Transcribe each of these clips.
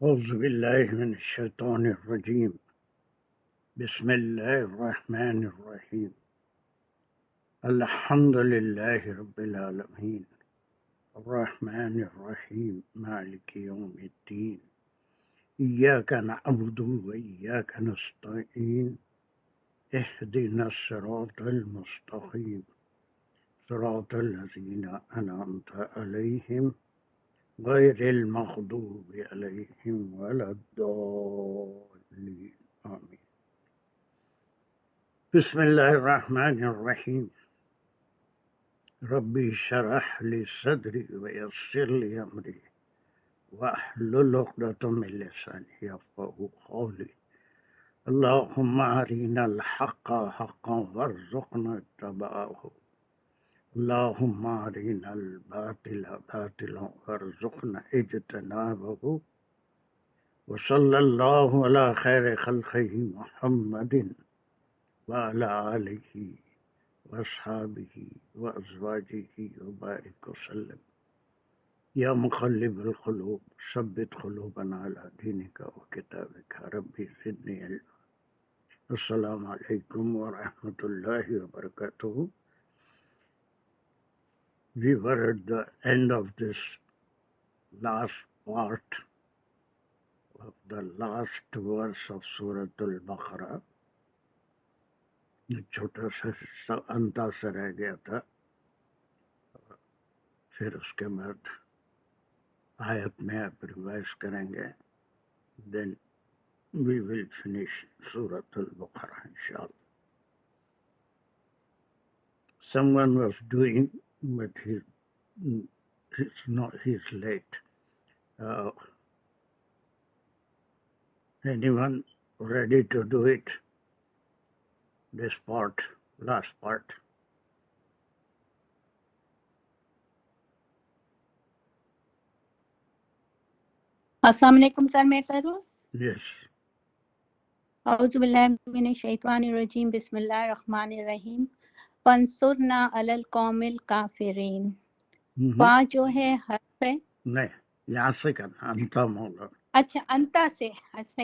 أعوذ بالله من الشيطان الرجيم. بسم الله الرحمن الرحيم. الحمد لله رب العالمين الرحمن الرحيم مالك يوم الدين إياك نعبد وإياك نستعين اهدنا الصراط المستقيم صراط الذين أنعمت عليهم غير المغضوب عليهم ولا الضالين آمين. بسم الله الرحمن الرحيم. ربي اشرح لي صدري ويسر لي أمري واحلل عقدة من لساني يفقهوا قولي. اللهم أرنا الحق حقا وارزقنا اتباعه. اللهم أرنا الباطل باطلا وارزقنا اجتنابه. وصلى الله على خير خلقه محمد وعلى آله وأصحابه وأزواجه وبارك وسلم. يا مقلب القلوب ثبت قلوبنا على دينك وكتابك. ربي زدني علما. السلام عليكم ورحمة الله وبركاته. We were at the end of this last part of the last verse of Surah Al-Baqarah. چھوٹا سا حصہ انتا سے رہ گیا تھا، پھر اس کے بعد آیت میں آپ ریوائز کریں گے. دین وی ول فنش سورۃ البقرہ انشاءاللہ. Some one was doing but he's late. Anyone ready to do it? This part, last part. السلام علیکم سر، میں کروں؟ Yes. اعوذ باللہ من الشیطان الرجیم، بسم اللہ الرحمن الرحیم. فانصرنا علی القوم الکافرین. فا جو ہے حرف ہے، نہیں یہاں سے کرنا انتا مولا. اچھا انتا سے، اچھا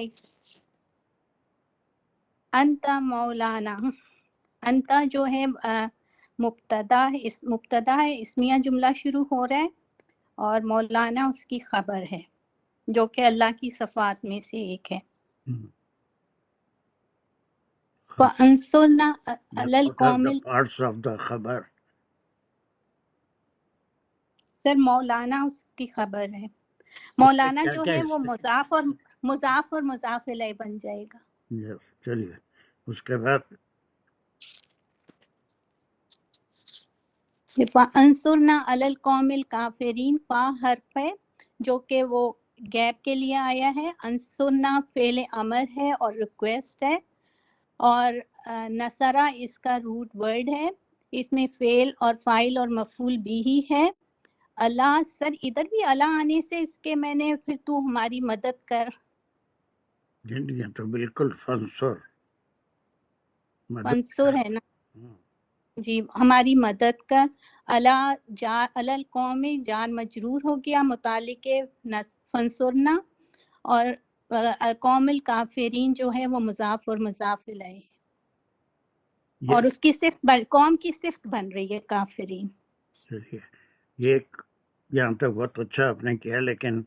انتا مولانا. انتا جو ہے مبتدا ہے، اسمیہ جملہ شروع ہو رہا ہے، اور مولانا اس کی خبر ہے جو کہ اللہ کی صفات میں سے ایک ہے. فَأَنصُرْنَا عَلَى الْقَوْمِ parts of the خبر. سر مولانا اس کی خبر ہے. مولانا جو ہے وہ مضاف اور مضاف الیہ بن جائے گا. چلیے اس کے بعد فَأَنصُرْنَا عَلَى الْقَوْمِ الْكَافِرِينَ. فا حرف ہے جو کہ وہ گیپ کے لیے آیا ہے. انصرنا فعل امر ہے اور ریکویسٹ ہے، اور نصرہ اس کا روٹ ورڈ ہے. اس میں فعل اور فاعل اور مفعول بھی ہی ہے. اللہ سر ادھر بھی اللہ آنے سے اس کے میں نے پھر تو ہماری مدد کر. یہ تو بالکل فنصر ہے نا جی، ہماری مدد کر. القوم جار مجرور ہو گیا متعلق فنصرنا، اور قوم الکافرین جو ہے وہ مضاف اور مضاف الیہ، اور اس کی صفت قوم کی صفت بن رہی ہے کافرین. یہ یہاں تک بہت اچھا آپ نے کیا، لیکن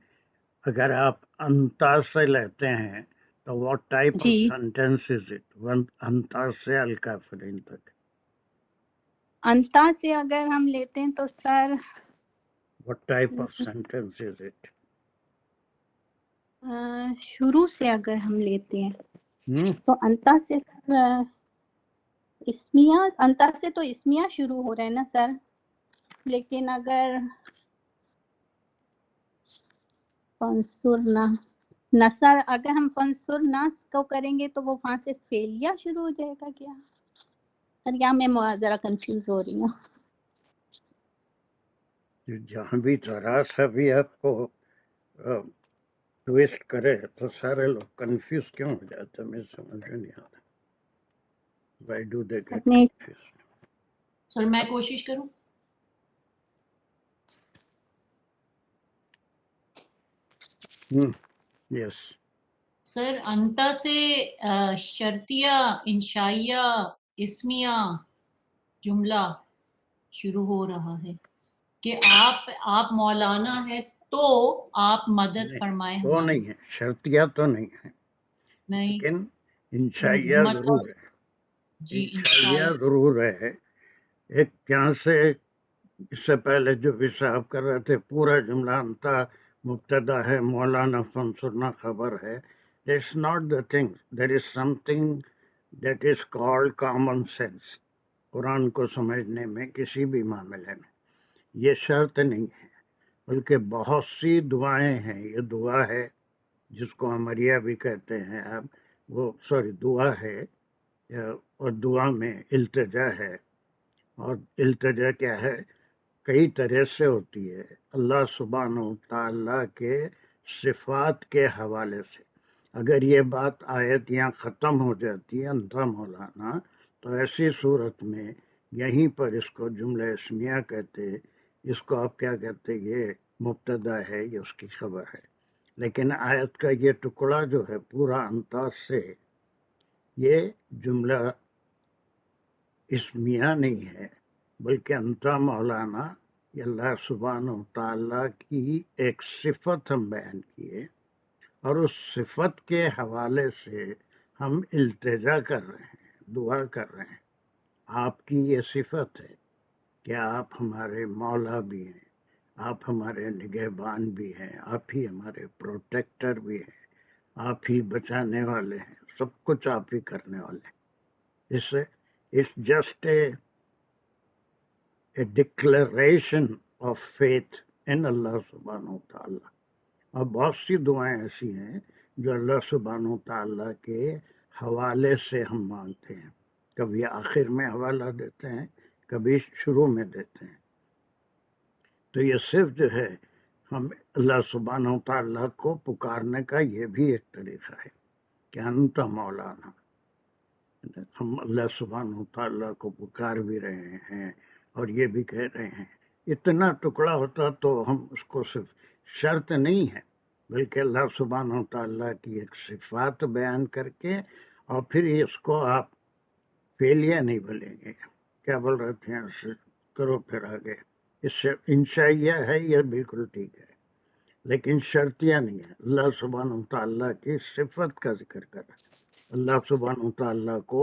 اگر آپ انتا سے لیتے ہیں تو what type of sentence is it? انتا سے الکافرین تک انتا سے اگر ہم لیتے ہیں تو sir what type of sentence is it? شروع سے اگر ہم لیتے ہیں تو انتا سے اسمیہ، انتا سے تو اسمیہ شروع ہو رہا ہے نا سر. لیکن اگر فنصرنا نصر، اگر ہم فنصرنا کو کریں گے تو وہ وہاں سے فعلیہ شروع ہو جائے گا کیا؟ سر یہاں میں ذرا کنفیوز ہو رہی ہوں. جہاں بھی ذرا سا بھی آپ کو ٹویسٹ کرے تو سارے لوگ کنفیوز کیوں ہو جاتے ہیں؟ مجھے سمجھ نہیں آتا. Why do they get confused? سر میں کوشش کروں. Yes. سر انتا سے شرطیہ انشائیہ اسمیہ جملہ شروع ہو رہا ہے کہ آپ مولانا ہے تو آپ مدد فرمائیں تو ہماری. نہیں ہے، شرطیہ تو نہیں ہے، نہیں لیکن انشائیہ ضرور ہے. جی انشائیہ ضرور ہے. ایک یہاں سے اس سے پہلے جو بھی صاحب کر رہے تھے پورا جملہ انتا مبتدا ہے، مولانا فانصرنا خبر ہے. That's not the thing. There is something that is called common sense. قرآن کو سمجھنے میں کسی بھی معاملے میں یہ شرط نہیں ہے، بلکہ بہت سی دعائیں ہیں. یہ دعا ہے جس کو امریہ بھی کہتے ہیں اب، وہ دعا ہے، اور دعا میں التجا ہے. اور التجا کیا ہے؟ کئی طرح سے ہوتی ہے. اللہ سبحانہ و تعالیٰ کے صفات کے حوالے سے. اگر یہ بات آیت یہاں ختم ہو جاتی ہے انتا مولانا، تو ایسی صورت میں یہیں پر اس کو جملہ اسمیہ کہتے، اس کو آپ کیا کہتے، یہ مبتدا ہے، یہ اس کی خبر ہے. لیکن آیت کا یہ ٹکڑا جو ہے پورا انتا سے، یہ جملہ اسمیہ نہیں ہے، بلکہ انتا مولانا یہ اللہ سبحانہ و تعالیٰ کی ایک صفت ہم بیان کیے، اور اس صفت کے حوالے سے ہم التجا کر رہے ہیں، دعا کر رہے ہیں. آپ کی یہ صفت ہے کہ آپ ہمارے مولا بھی ہیں، آپ ہمارے نگہبان بھی ہیں، آپ ہی ہمارے پروٹیکٹر بھی ہیں، آپ ہی بچانے والے ہیں، سب کچھ آپ ہی کرنے والے ہیں. اس سے it's just a declaration of faith in اللہ سبحانہ وتعالی. اور بہت سی دعائیں ایسی ہیں جو اللہ سبحانہ وتعالی کے حوالے سے ہم مانگتے ہیں. کبھی آخر میں حوالہ دیتے ہیں، کبھی شروع میں دیتے ہیں. تو یہ صرف جو ہے ہم اللہ سبحانہ وتعالی کو پکارنے کا یہ بھی ایک طریقہ ہے کہ انت مولانا. ہم اللہ سبحانہ وتعالی کو پکار بھی رہے ہیں اور یہ بھی کہہ رہے ہیں. اتنا ٹکڑا ہوتا تو ہم اس کو صرف شرط نہیں ہے، بلکہ اللہ سبحانہ وتعالی کی ایک صفات بیان کر کے، اور پھر اس کو آپ فعلیہ نہیں بولیں گے. کیا بول رہے تھے؟ کرو پھر آگے. اس سے انشائیہ ہے، یہ بالکل ٹھیک ہے، لیکن شرطیہ نہیں ہے. اللہ سبحانہ وتعالی کی صفت کا ذکر کر رہے ہیں، اللہ سبحانہ وتعالی کو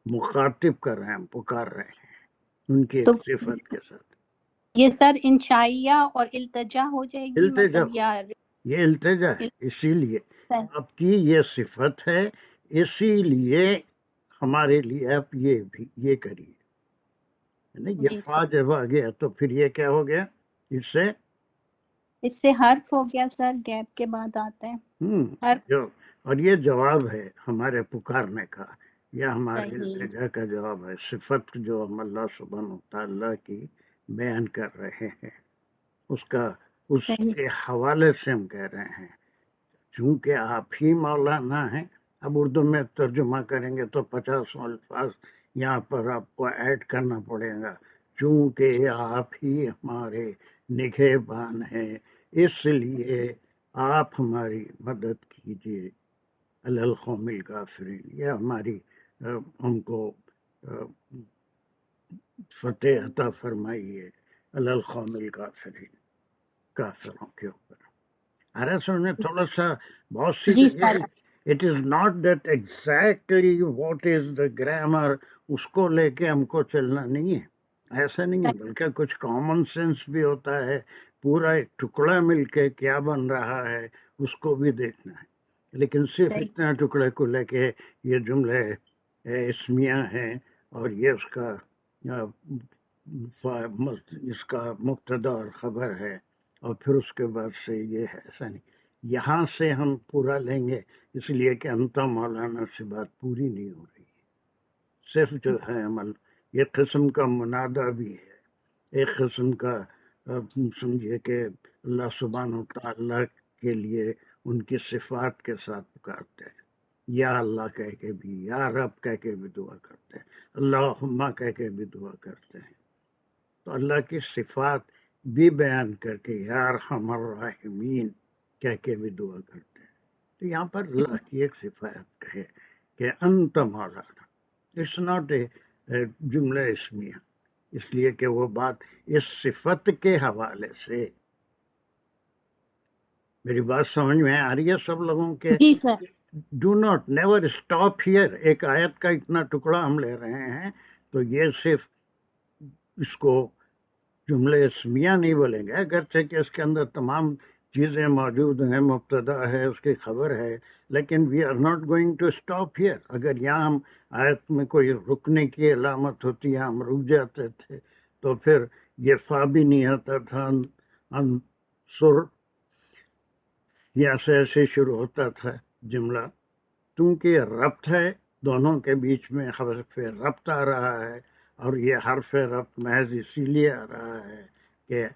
مخاطب کر رہے ہیں، پکار رہے ہیں ان کی ایک صفت کے ساتھ. یہ سر انشائیہ اور التجا ہو جائے گی، التجا مطلب یا یہ التجا ہے، اسی لیے آپ کی یہ صفت ہے، اسی لیے ہمارے لیے آپ یہ کریے. یہ فا جب آ گیا تو پھر یہ کیا ہو گیا؟ اس سے حرف ہو گیا سر، گیپ کے بعد آتا ہے اور یہ جواب ہے ہمارے پکارنے کا، یا ہمارے التجا کا جواب ہے. صفت جو ہم اللہ سبحانہ وتعالی کی بیان کر رہے ہیں، اس کے حوالے سے ہم کہہ رہے ہیں. چونکہ آپ ہی مولانا ہیں، اب اردو میں ترجمہ کریں گے تو 50 الفاظ یہاں پر آپ کو ایڈ کرنا پڑے گا. چونکہ آپ ہی ہمارے نگہبان ہیں، اس لیے آپ ہماری مدد کیجیے. علی القوم الکافرین، یہ ہماری ہم کو فتح عطا فرمائیے علی القوم الکافرین، کافروں کے اوپر. ارے سنیں تھوڑا سا، بہت سی جگہ it is not that exactly what is the grammar, اس کو لے کے ہم کو چلنا نہیں ہے، ایسا نہیں ہے، بلکہ کچھ کامن سینس بھی ہوتا ہے. پورا ایک ٹکڑا مل کے کیا بن رہا ہے اس کو بھی دیکھنا ہے. لیکن صرف اتنا ٹکڑے کو لے کے یہ جملے اسمیہ ہیں اور یہ اس کا مبتدا اور خبر ہے، اور پھر اس کے بعد سے یہ ہے، ایسا نہیں. یہاں سے ہم پورا لیں گے، اس لیے کہ انتا مولانا سے بات پوری نہیں ہو رہی ہے. صرف جو ہے عمل، ایک قسم کا منادہ بھی ہے، ایک قسم کا سمجھیے کہ اللہ سبحانہ و تعالیٰ کے لیے ان کی صفات کے ساتھ پکارتے ہیں. یا اللہ کہہ کے بھی، یا رب کہہ کے بھی دعا کرتے ہیں، اللہم کہہ کے بھی دعا کرتے ہیں. تو اللہ کی صفات بھی بیان کر کے یا ارحم الراحمین کہہ کے بھی دعا کرتے ہیں. تو یہاں پر اللہ کی ایک صفات ہے کہ انت مولانا، اٹس ناٹ اے جملہ اسمیہ، اس لیے کہ وہ بات اس صفت کے حوالے سے. میری بات سمجھ میں آ رہی ہے سب لوگوں کے؟ جی sir. Do not never stop here. ایک آیت کا اتنا ٹکڑا ہم لے رہے ہیں تو یہ صرف اس کو جملہ اسمیہ نہیں بولیں گے، اگرچہ کہ اس کے اندر تمام چیزیں موجود ہیں، مبتدا ہے، اس کی خبر ہے، لیکن we are not going to stop here. اگر یہاں ہم آیت میں کوئی رکنے کی علامت ہوتی ہے، ہم رک جاتے تھے، تو پھر یہ فا بھی نہیں آتا تھا، انصر یا سے ایسے شروع ہوتا تھا جملہ. کیونکہ ربط ہے دونوں کے بیچ میں، حرف ربط آ رہا ہے، اور یہ حرف ربط محض اسی لیے آ رہا ہے کہ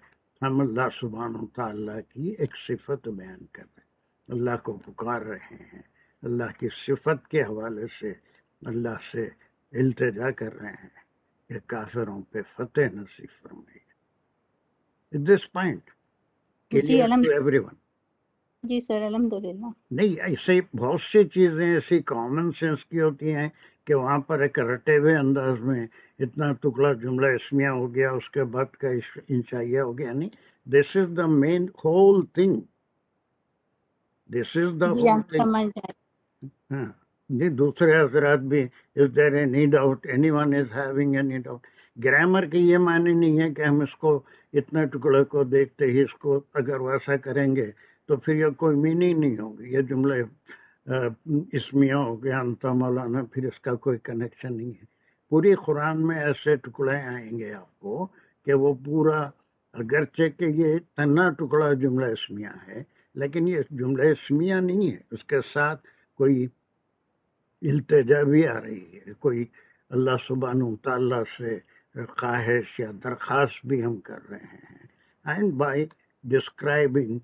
ہم اللہ سبحانہ و تعالیٰ کی ایک صفت بیان کر رہے ہیں، اللہ کو پکار رہے ہیں، اللہ کی صفت کے حوالے سے اللہ سے التجا کر رہے ہیں کہ کافروں پہ فتح نصیب فرمائے. دس پوائنٹ جی کلیئر ٹو ایوری ون. جی سر الحمدللہ. نہیں، ایسے بہت سی چیزیں ایسی کامن سینس کی ہوتی ہیں کہ وہاں پر ایک رٹے ہوئے انداز میں اتنا ٹکڑا جملہ اسمیہ ہو گیا، اس کے بعد کا انشائیہ ہو گیا. نہیں، this is the main whole thing, this is the جی ہول آپ تھنگ. سمجھ جائیں. ہاں جی، دوسرے حضرات بھی، is there any doubt, anyone is having any doubt. Grammar کی یہ معنی نہیں ہے کہ ہم اس کو اتنا ٹکڑے کو دیکھتے ہی اس کو اگر ویسا کریں گے تو پھر یہ کوئی میننگ نہیں ہوگی، یہ جملہ اسمیہ ہو گیا انت مولانا، پھر اس کا کوئی کنیکشن نہیں ہے. پوری قرآن میں ایسے ٹکڑے آئیں گے آپ کو کہ وہ پورا، اگرچہ کہ یہ تنا ٹکڑا جملہ اسمیہ ہے، لیکن یہ جملہ اسمیہ نہیں ہے، اس کے ساتھ کوئی التجا بھی آ رہی ہے، کوئی اللہ سبحانہ و تعالیٰ سے خواہش یا درخواست بھی ہم کر رہے ہیں. And by describing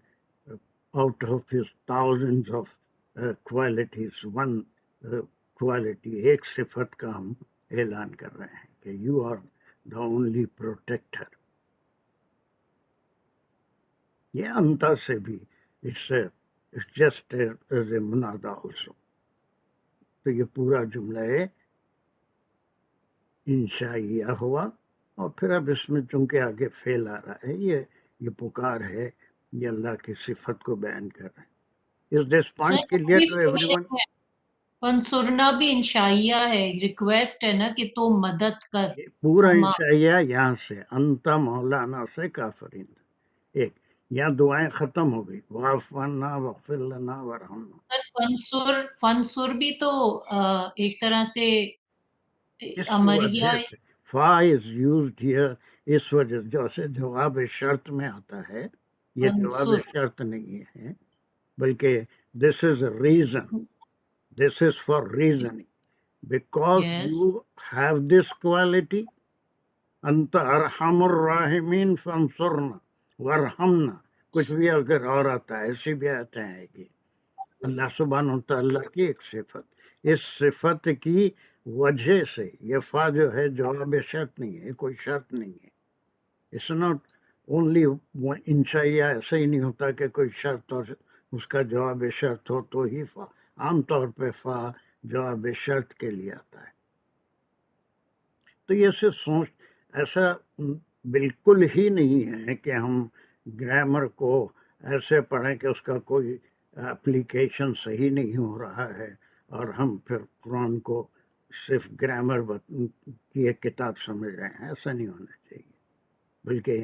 out of his thousands of qualities, one quality، ایک صفت کا ہم اعلان کر رہے ہیں کہ you are the only protector. یہ انتا سے بھی it's just as a منادا also. تو یہ پورا جملہ ہے انشائیہ ہوا، اور پھر اب اس میں چونکہ آگے فعل آ رہا ہے، یہ پکار ہے، یہ اللہ کی صفت کو بیان کر رہے ہیں. Is this point clear to everyone? فنصرنا بھی انشائیہ ہے، ریکویسٹ ہے نا کہ تو مدد کر. پورا انشائیہ یہاں سے انت مولانا سے کافرین. ایک یہاں دعائیں ختم ہو گئی، واعف عنا واغفر لنا وارحمنا. فنصر بھی تو ایک طرح سے اس امریہ. وجہ سے فا از یوزڈ ہیئر، اس وجہ جیسے جواب شرط میں آتا ہے، یہ جواب شرط نہیں ہے بلکہ this is reason, this is for reasoning, because you have this quality. انت ارحم الراحمین فانصرنا وارحمنا. کچھ بھی اگر اور آتا ہے، ایسی بھی آتے ہیں کہ اللہ سبحانہ تعالیٰ کی ایک صفت، اس صفت کی وجہ سے یہ فا جو ہے جواب شرط نہیں ہے، کوئی شرط نہیں ہے. اٹس ناٹ اونلی انشائیہ، ایسا ہی نہیں ہوتا کہ کوئی شرط اور اس کا جواب شرط ہو تو ہی فا. عام طور پہ فا جواب شرط کے لیے آتا ہے. تو یہ سے سوچ ایسا بالکل ہی نہیں ہے کہ ہم گرامر کو ایسے پڑھیں کہ اس کا کوئی اپلیکیشن صحیح نہیں ہو رہا ہے اور ہم پھر قرآن کو صرف گرامر کی ایک کتاب سمجھ رہے ہیں. ایسا نہیں ہونا چاہیے، بلکہ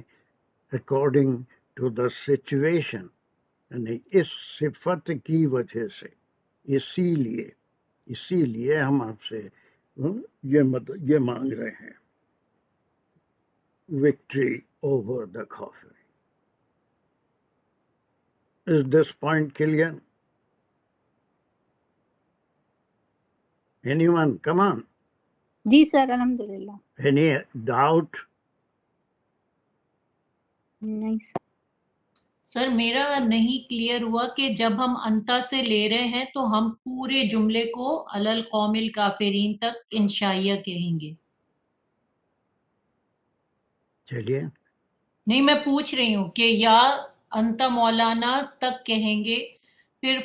اکارڈنگ ٹو دا سچویشن، یعنی اس صفت کی وجہ سے، اسی لیے ہم آپ سے یہ مانگ رہے ہیں، وکٹری اوور دا کافر. Is this point clear? Anyone? Come on. G sir الحمدللہ. Any doubt? نہیں سر. سر میرا نہیں کلیئر ہوا کہ جب ہم انتا سے لے رہے ہیں تو ہم پورے جملے کو علی القوم الکافرین تک انشائیہ کہیں گے. چلیے، نہیں، میں پوچھ رہی ہوں کہ یا انتا مولانا تک کہیں گے، پھر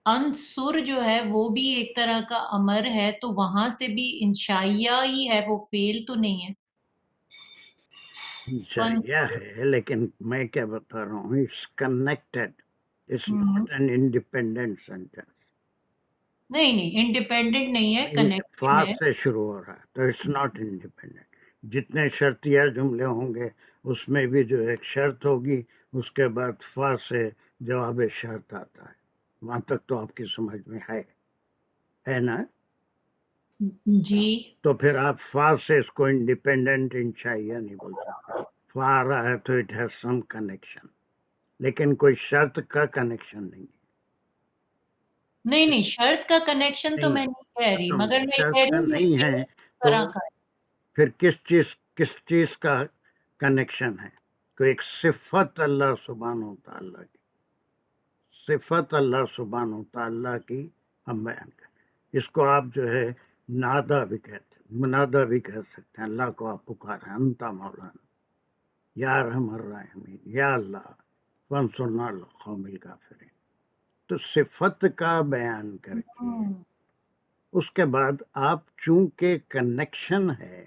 انصر جو ہے وہ بھی ایک طرح کا امر ہے، تو وہاں سے بھی انشائیہ ہی ہے، وہ فعل تو نہیں ہے. انشائیہ ہے، لیکن میں کیا بتا رہا ہوں، اٹس کنیکٹڈ، اٹس ہوں. Not an independent sentence. نہیں انڈیپینڈنٹ نہیں ہے، یہ کنیکٹڈ فا ہے. سے شروع ہو رہا ہے تو اٹس ناٹ انڈیپینڈنٹ. جتنے شرطیہ جملے ہوں گے اس میں بھی جو ایک شرط ہوگی، اس کے بعد فا سے جواب شرط آتا ہے. وہاں تک تو آپ کی سمجھ میں ہے نا؟ جی. تو پھر آپ فا سے اس کو انڈیپینڈنٹ انشائیہ نہیں بول سکتے. فا آ رہا ہے تو اٹ ہیز سم کنیکشن، لیکن کوئی شرط کا کنیکشن نہیں ہے. نہیں شرط کا کنیکشن تو نہیں، میں نہیں کہہ رہی، ختم. مگر میں شرط کہہ رہی کا ہوں نہیں یہ ہے اس تو طرح کا ہے. پھر کس چیز کا کنیکشن ہے؟ تو ایک صفت اللہ سبحانہ و تعالیٰ کی، صفت اللہ سبحانہ و تعالیٰ کی ہم بیان کریں. اس کو آپ جو ہے نادا بھی کہتے ہیں، منادا بھی کہہ سکتے ہیں. اللہ کو آپ پکاریں، انتا مولانا یا ارحم الراحمین، یا اللہ فانصرنا علی القوم الکافرین. تو صفت کا بیان کر کے ہوں. اس کے بعد آپ چونکہ کنیکشن ہے،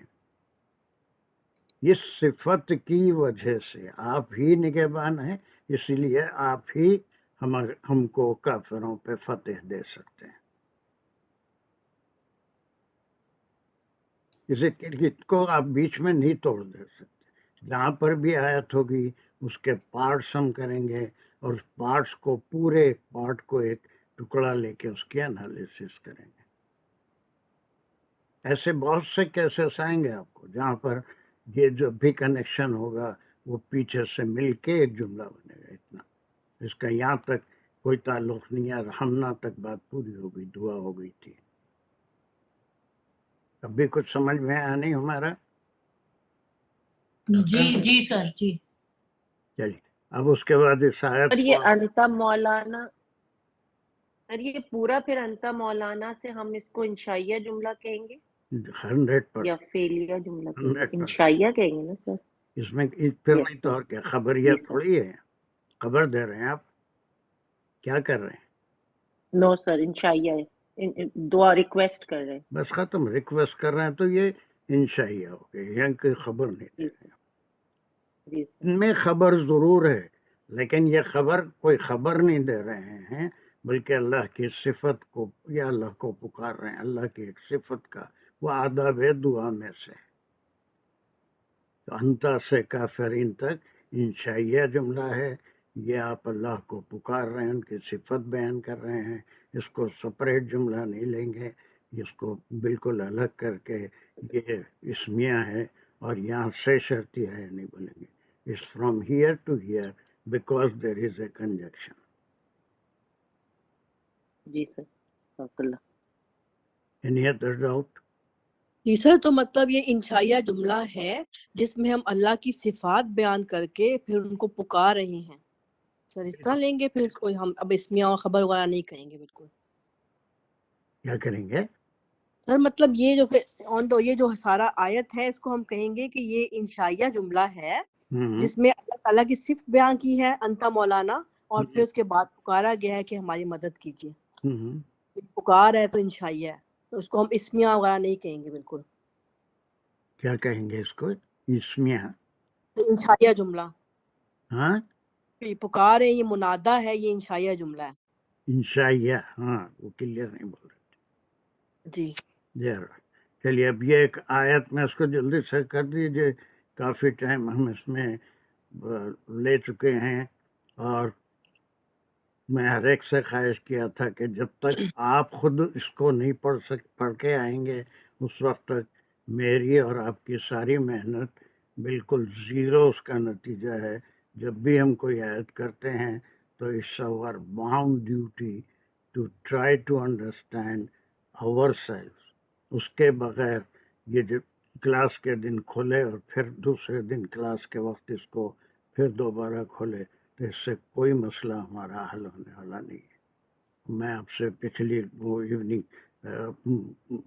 اس صفت کی وجہ سے آپ ہی نگہبان ہیں، اس لیے آپ ہی ہم کو کافروں پہ فتح دے سکتے ہیں. اس کو آپ بیچ میں نہیں توڑ دے سکتے. جہاں پر بھی آیت ہوگی اس کے پارٹس ہم کریں گے، اور اس پارٹس کو پورے پارٹ کو ایک ٹکڑا لے کے اس کی انالیسس کریں گے. ایسے بہت سے کیسز آئیں گے آپ کو جہاں پر یہ جو بھی کنیکشن ہوگا وہ پیچھے سے مل کے ایک جملہ بنے گا. اتنا اس کا یہاں تک کوئی تعلق نہیں ہے. رحمنا تک بات پوری ہو گئی، دعا ہو گئی تھی. اب بھی کچھ سمجھ میں آیا نہیں ہمارا؟ جی سر. جی چلیے اب اس کے بعد اس آیت اور کو یہ انتا مولانا، اور یہ پورا پھر انتا مولانا سے ہم اس کو انشائیہ جملہ کہیں گے 100% یا فعلیہ جملہ کہیں گے؟ 100%. انشائیہ کہیں گے نا سر؟ اس میں پھر یس نہیں تو سر. اور کیا، خبریہ جی سر. تھوڑی ہے. خبر دے رہے ہیں آپ، کیا کر رہے ہیں؟ نو سر، انشائیہ ہے، دعا ریکویسٹ کر رہے ہیں. بس ختم، ریکویسٹ کر رہے ہیں تو یہ انشائیہ ہو گئی، یہاں کوئی خبر نہیں دے جی رہے ہیں. جی سر. ان میں خبر ضرور ہے، لیکن یہ خبر کوئی خبر نہیں دے رہے ہیں، بلکہ اللہ کی صفت کو یا اللہ کو پکار رہے ہیں. اللہ کی ایک صفت کا وہ آداب دعا میں سے. تو انتا سے کافرین تک انشائیہ جملہ ہے. یہ آپ اللہ کو پکار رہے ہیں، ان کی صفت بیان کر رہے ہیں. اس کو سپریٹ جملہ نہیں لیں گے، اس کو بالکل الگ کر کے یہ اسمیہ ہے اور یہاں سے شرطیہ ہے نہیں بولیں گے. It's from here to here because there is a conjunction. جی سر. جزاک اللہ. Any other doubt? جی سر، تو مطلب یہ انشائیہ جملہ ہے جس میں ہم اللہ کی صفات بیان کر کے پھر ان کو پکار رہے ہیں سر، اس طرح لیں گے؟ پھر اس کو ہم اب اسمیہ اور خبر وغیرہ نہیں کہیں گے بالکل؟ کیا کریں گے سر مطلب یہ جو یہ جو سارا آیت ہے اس کو ہم کہیں گے کہ یہ انشائیہ جملہ ہے جس میں اللہ تعالیٰ کی صفت بیان کی ہے انتا مولانا، اور پھر اس کے بعد پکارا گیا ہے کہ ہماری مدد کیجیے. پکار ہے تو انشائیہ ہے، تو اس کو ہم اسمیہ وغیرہ نہیں کہیں گے بالکل. کیا کہیں گے اس کو؟ اسمیہ. انشائیہ جملہ. ہاں یہ پکار ہے، یہ منادا ہے، یہ انشائیہ جملہ ہے. انشائیہ، ہاں وہ کلیئر نہیں بول رہے. جی چلیے اب یہ ایک آیت میں اس کو جلدی سے کر دیجیے، کافی ٹائم ہم اس میں لے چکے ہیں. اور میں ہر ایک سے خواہش کیا تھا کہ جب تک آپ خود اس کو نہیں پڑھ کے آئیں گے اس وقت تک میری اور آپ کی ساری محنت بالکل زیرو اس کا نتیجہ ہے. جب بھی ہم کوئی آیت کرتے ہیں تو it's our bound duty to try to understand our self. اس کے بغیر یہ جو کلاس کے دن کھولے اور پھر دوسرے دن کلاس کے وقت اس کو پھر دوبارہ کھولے تو اس سے کوئی مسئلہ ہمارا حل ہونے والا نہیں ہے. میں آپ سے پچھلی وہ ایوننگ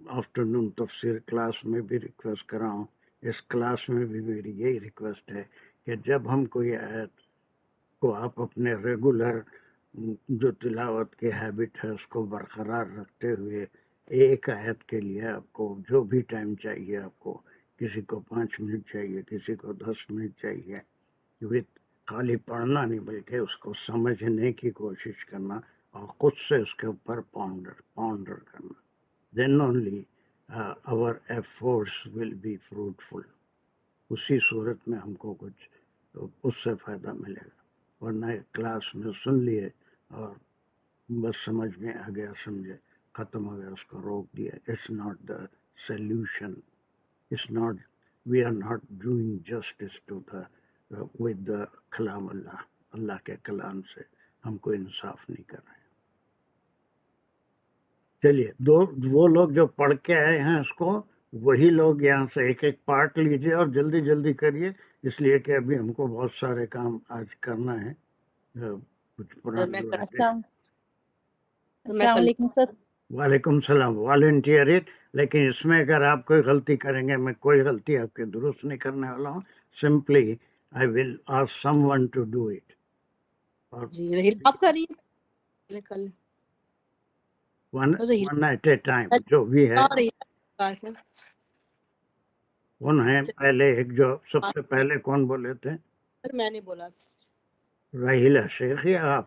آفٹرنون تفسیر کلاس میں بھی ریکویسٹ کر رہا ہوں، اس کلاس میں بھی میری یہی ریکویسٹ ہے کہ جب ہم کوئی آیت کو آپ اپنے ریگولر جو تلاوت کی ہیبٹ ہے اس کو برقرار رکھتے ہوئے ایک آیت کے لیے آپ کو جو بھی ٹائم چاہیے، آپ کو کسی کو 5 منٹ چاہیے، کسی کو 10 منٹ چاہیے، وتھ خالی پڑھنا نہیں بلکہ اس کو سمجھنے کی کوشش کرنا اور خود سے اس کے اوپر پونڈر کرنا. Then only our efforts will be fruitful. اسی صورت میں ہم کو کچھ اس سے فائدہ ملے گا. ورنہ کلاس میں سن لیے اور بس سمجھ میں آ گیا، سمجھے، ختم ہو گیا، اس کو روک دیا. It's not the solution. It's not, we are not doing justice to the with the کلام اللہ. اللہ کے کلام سے ہم کو انصاف نہیں کر رہے ہیں. چلیے، وہ لوگ جو پڑھ کے آئے ہیں اس کو، وہی لوگ یہاں سے ایک ایک پارٹ لیجئے اور جلدی جلدی کریے، اس لیے کہ ابھی ہم کو بہت سارے کام آج کرنا ہے. کچھ پرانے السلام علیکم سر. وعلیکم السلام. Volunteer it. لیکن اس میں اگر آپ کوئی غلطی کریں گے، میں کوئی غلطی آپ کے درست نہیں کرنے والا ہوں. Simply I will ask someone to do it. جی رحیل آپ کریے، کر لیں ون ایٹ اے ٹائم. جو بھی ہے کون ہے پہلے، ایک جو سب سے پہلے کون بولے تھے؟ سر میں نے بولا. راحیلہ شیخ یا آپ؟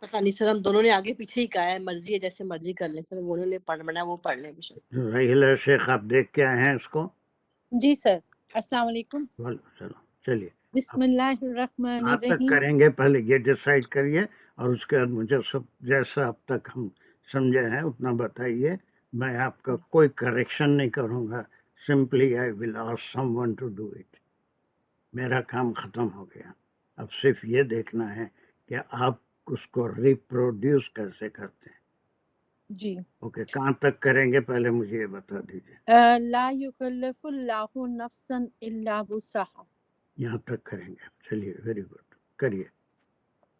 پتہ نہیں سر، ہم دونوں نے آگے پیچھے ہی کہا ہے، مرضی ہے جیسے مرضی کر لیں سر. انہوں نے پڑھنا وہ پڑھ لیں. راحیلہ شیخ آپ دیکھ کے آئے ہیں اس کو؟ جی سر. السلام علیکم. چلو چلیے، بسم اللہ الرحمن آپ تک الرحیم. کریں گے، پہلے یہ ڈیسائیڈ کریے اور اس کے بعد مجھے سب جیسا اب تک ہم سمجھے ہیں اتنا بتائیے. میں آپ کا کوئی کریکشن نہیں کروں گا. Simply I will ask someone to do it. میرا کام ختم ہو گیا. اب صرف یہ دیکھنا ہے کہ آپ اس کو ریپروڈیوس کیسے کرتے ہیں. جی اوکے، کہاں تک کریں گے پہلے مجھے یہ بتا دیجیے. لا یکلف اللہ نفسا الا وسعها. یہاں تک کریں گے. چلیے، ویری گڈ، کریے.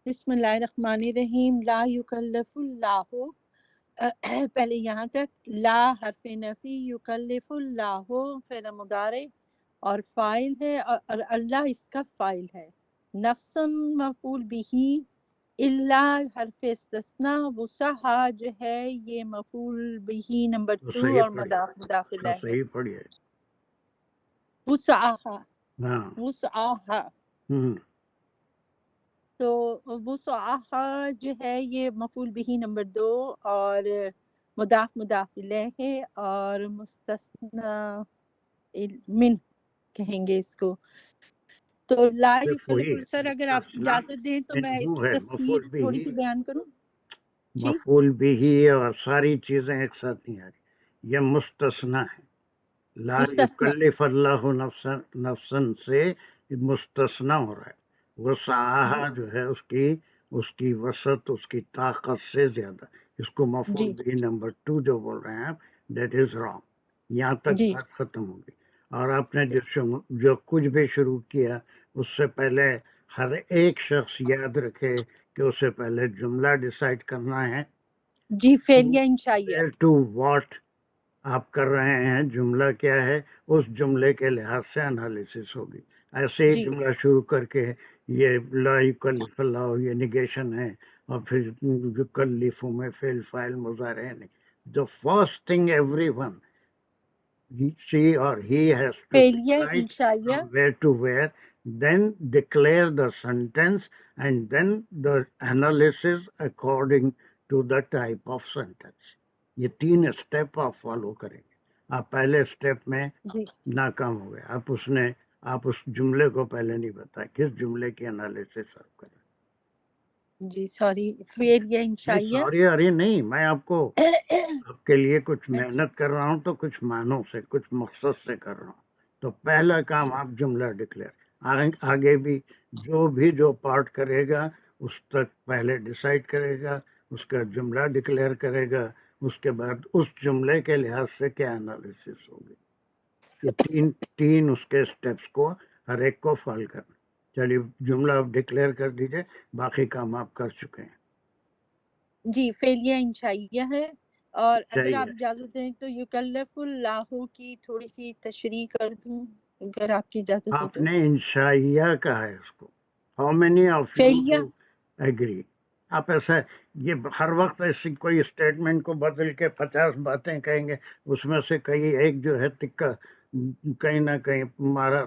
بسم اللہ الرحمن الرحیم. لا یکلف اللہ، پہلے یہاں تک لا حرف نفی، یکلف اللہ فعل مضارع اور فاعل ہے، اور اللہ اس کا فاعل ہے. نفسا مفعول بھی، الا حرف استثناء، وسعها جو ہے یہ مفعول بھی نمبر 2 اور مضاف الیہ ہے. صحیح پڑھیے. وسعها، ہاں. وسعها. تو وسعها جو ہے یہ مفعول بھی نمبر 2 اور مضاف الیہ ہے، اور مستثنی من کہیں گے اس کو. تو لا یکلف، سر اگر آپ اجازت دیں تو میں اس کی تفسیر تھوڑی سی بیان کروں. مفعول بھی اور ساری چیزیں ایک ساتھ نہیں آ رہی. یہ مستثنیٰ ہے. لا یکلف اللہ نفسا سے مستثنیٰ ہو رہا ہے. وسعها جو ہے اس کی وسعت، اس کی طاقت سے زیادہ. اس کو مفعول بھی نمبر 2 جو بول رہے ہیں آپ، دیٹ از رانگ. یہاں تک بات ختم ہوگی. اور آپ نے جو کچھ بھی شروع کیا اس سے پہلے ہر ایک شخص یاد رکھے کہ اسے پہلے جملہ ڈیسائیڈ کرنا ہے. جی، فعلیہ انشائیہ. ٹو واٹ آپ کر رہے ہیں، جملہ کیا ہے، اس جملے کے لحاظ سے انالیسس ہوگی. ایسے ہی جملہ شروع کر کے یہ لا یکلف اللہ یہ نگیشن ہے، اور پھر یکلف میں فعل فاعل مضارع ہے. The first thing everyone, she or he has to decide from where to where, then declare the sentence, and then the analysis according to the type of sentence. یہ 3 اسٹیپ آپ فالو کریں گے. آپ پہلے اسٹیپ میں ناکام ہو گئے. آپ اس جملے کو پہلے نہیں بتایا کس جملے کی انالیسس آپ کریں. جی سوری، فعلیہ انشائیہ. سوری ارے نہیں، میں آپ کو آپ کے لیے کچھ محنت کر رہا ہوں تو کچھ معنوں سے، کچھ مقصد سے کر رہا ہوں. تو پہلا کام آپ جملہ ڈکلیئر. آگے بھی جو پارٹ کرے گا اس تک پہلے ڈیسائیڈ کرے گا، اس کا جملہ ڈکلیئر کرے گا، اس کے بعد اس جملے کے لحاظ سے کیا انالیسس ہوگی. یہ تین اس کے اسٹیپس کو ہر ایک کو فالو کرنا. چلیے جملہ آپ ڈکلیئر کر دیجئے، باقی کام آپ کر چکے ہیں. جی، فعلیہ انشائیہ ہے. اور اگر آپ اجازت دیں تو یکلف اللہ کی تھوڑی سی تشریح کر دوں اگر آپ کی اجازت ہو. آپ نے انشائیہ کہا ہے اس کو. How many of you agree? آپ ایسا یہ ہر وقت ایسی کوئی اسٹیٹمنٹ کو بدل کے 50 باتیں کہیں گے، اس میں سے کئی ایک جو ہے تکہ کہیں نہ کہیں مارا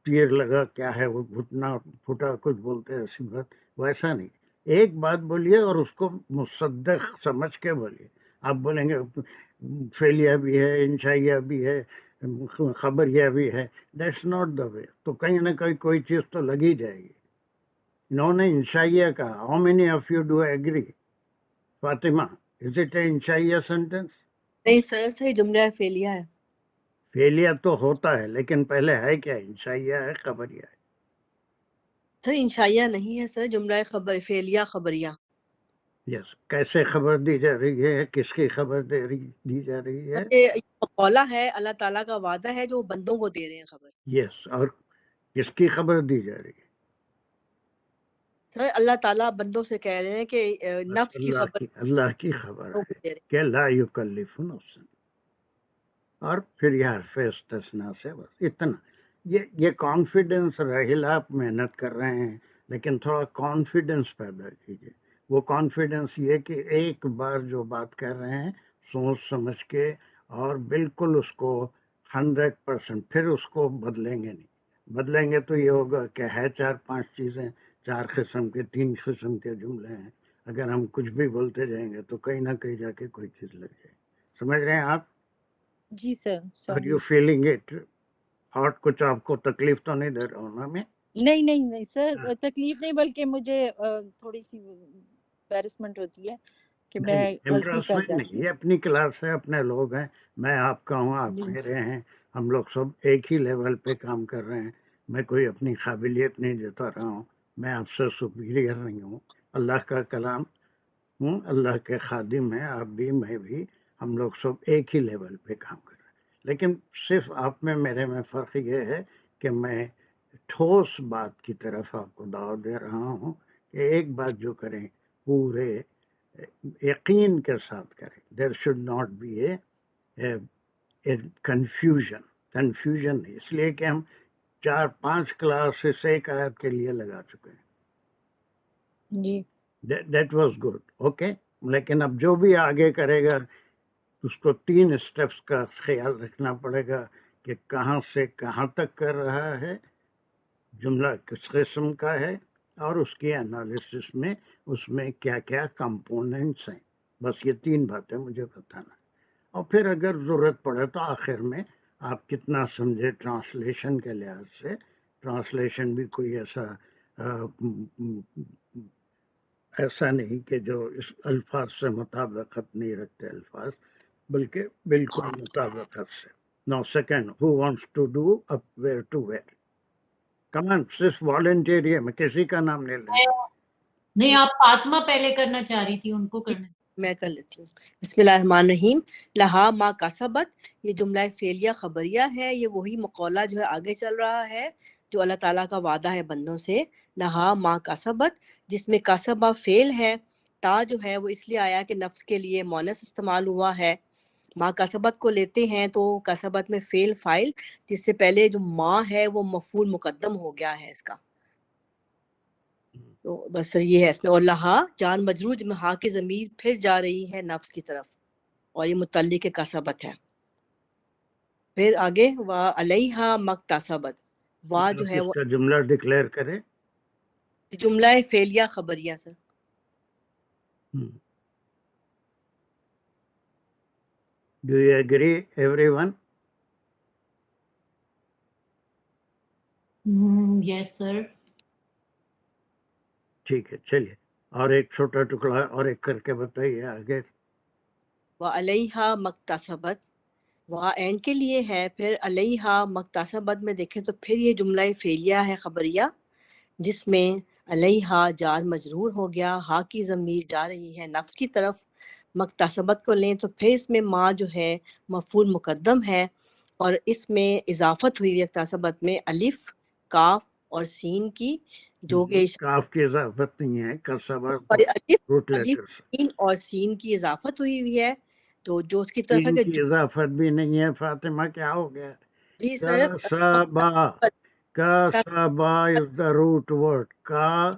تیر لگا، کیا ہے وہ گھٹنا پھٹا، کچھ بولتے ہیں ایسی بات، ویسا نہیں. ایک بات بولیے اور اس کو مصدق سمجھ کے بولیے. آپ بولیں گے فیلیا بھی ہے، انشائیہ بھی ہے، خبریہ بھی ہے، دیٹس ناٹ دا وے. تو کہیں نہ کہیں کوئی چیز تو لگی جائے گی. انہوں نے انشائیہ کہا. How many of you do agree? Fatima, is it a انشائیہ سینٹینس؟ نہیں سر، صحیح جملہ فعلیہ ہے. فیلیا تو ہوتا ہے لیکن پہلے ہے کیا؟ انشائیہ ہے، خبریہ ہے. سر انشائیہ نہیں ہے سر، جملہ خبر فعلیہ خبریہ. یس. کیسے خبر دی جا رہی ہے؟ کس کی خبر دی جا رہی ہے؟ یہ مقولہ ہے، اللہ تعالیٰ کا وعدہ ہے جو وہ بندوں کو دے رہے ہیں خبر. یس. اور کس کی خبر دی جا رہی ہے؟ سر اللہ تعالیٰ بندوں سے کہہ رہے ہیں کہ نفس کی خبر اللہ کی خبر بندوں کو ہے دے رہے ہیں. کہ لا یکلف نفسا، اور پھر یہ حرف استثناء سے بس اتنا. یہ کانفیڈنس راہل، آپ محنت کر رہے ہیں لیکن تھوڑا کانفیڈنس پیدا کیجیے. وہ کانفیڈنس یہ کہ ایک بار جو بات کر رہے ہیں سوچ سمجھ کے اور بالکل اس کو 100%، پھر اس کو بدلیں گے نہیں. بدلیں گے تو یہ ہوگا کہ ہے 4-5 چیزیں، 4 قسم کے، 3 قسم کے جملے ہیں. اگر ہم کچھ بھی بولتے جائیں گے تو کہیں نہ کہیں جا کے کوئی چیز لگ جائے. سمجھ رہے ہیں آپ؟ جی sir. Are you feeling it? Heart کچھ آپ کو تکلیف تو نہیں دے رہا ہوں نا میں؟ نہیں سر، تکلیف نہیں، بلکہ مجھے تھوڑی سی embarrassment ہوتی ہے کہ میں غلطی کر امپریسمنٹ جاتی نہیں، یہ اپنی کلاس ہے، اپنے لوگ ہیں. میں آپ کا ہوں، آپ میرے ہیں، ہم لوگ سب ایک ہی لیول پہ کام کر رہے ہیں. میں کوئی اپنی قابلیت نہیں جتا رہا ہوں، میں آپ سے سپیریئر نہیں ہوں. اللہ کا کلام ہوں، اللہ کے خادم ہیں آپ بھی، میں بھی، ہم لوگ سب ایک ہی لیول پہ کام کر رہے ہیں. لیکن صرف آپ میں میرے میں فرق یہ ہے کہ میں ٹھوس بات کی طرف آپ کو دعوت دے رہا ہوں کہ ایک بات جو کریں پورے یقین کے ساتھ کریں. There should not be a confusion نہیں، اس لیے کہ ہم 4-5 کلاسز ایک آیت کے لیے لگا چکے ہیں. جی دیٹ واز گڈ، اوکے. لیکن اب جو بھی آگے کرے گا اس کو 3 اسٹیپس کا خیال رکھنا پڑے گا کہ کہاں سے کہاں تک کر رہا ہے، جملہ کس قسم کا ہے، اور اس کی انالیسس میں اس میں کیا کیا کمپوننٹس ہیں. بس یہ 3 باتیں مجھے بتانا. اور پھر اگر ضرورت پڑے تو آخر میں آپ کتنا سمجھے ٹرانسلیشن کے لحاظ سے. ٹرانسلیشن بھی کوئی ایسا نہیں کہ جو اس الفاظ سے مطابقت نہیں رکھتے الفاظ، بلکہ بالکل مطابقت سے. No second, who wants to do up where to where? Come on, صرف والنٹیئر ہے، میں کسی کا نام نہیں لیں. نہیں، آپ فاطمہ پہلے کرنا چاہ رہی تھی، ان کو کرنا. میں کر لیتی ہوں. بسم اللہ الرحمن الرحیم. لہا ما کسبت، یہ جملہ فعلیہ خبریہ ہے. یہ وہی مقولہ جو ہے آگے چل رہا ہے جو اللہ تعالیٰ کا وعدہ ہے بندوں سے. لہا ما کسبت، جس میں کسبہ فعل ہے. تا جو ہے وہ اس لیے آیا کہ نفس کے لیے مونس استعمال ہوا ہے. ما کسبت کو لیتے ہیں تو کسبت میں فعل فاعل، جس سے پہلے جو ما ہے وہ مفعول مقدم ہو گیا ہے اس کا. تو بس یہ ہے اس میں. اور لہا جان مجرور میں ہا کی ضمیر پھر جا رہی ہے نفس کی طرف، اور یہ متعلق کسبت ہے. پھر آگے وا علیہا مکتسبت، وا جو ہے اس وہ کا جملہ ڈکلیئر کرے. جملہ فعلیہ خبریہ sir. Do you agree everyone? Yes sir. ٹھیک ہے، چلیے. اور ایک چھوٹا ٹکڑا اور ایک کر کے بتائیے آگے. وا علیہا مکتسبت، وا اینڈ کے لیے ہے. پھر علیہا مکتسبت میں دیکھیں تو پھر یہ جملہ فعلیہ ہے خبریہ، جس میں علیہا جار مجرور ہو گیا، ہا کی ضمیر جا رہی ہے نفس کی طرف. مکتسبت کو لیں تو پھر اس میں ما جو ہے مفعول مقدم ہے، اور اس میں اضافت ہوئی ہے اکتسبت میں الف، کاف اور سین کی، جو کہ کاف کی اضافت نہیں ہے، کسبہ الف روٹ لیٹر سے. سین اور سین کی اضافت ہوئی ہے، تو جو اس کی طرف ہے سین کہ کی اضافت بھی نہیں ہے. فاطمہ کیا ہو گیا؟ جی سر کسبہ، کسبہ از دا روٹ ورڈ. کا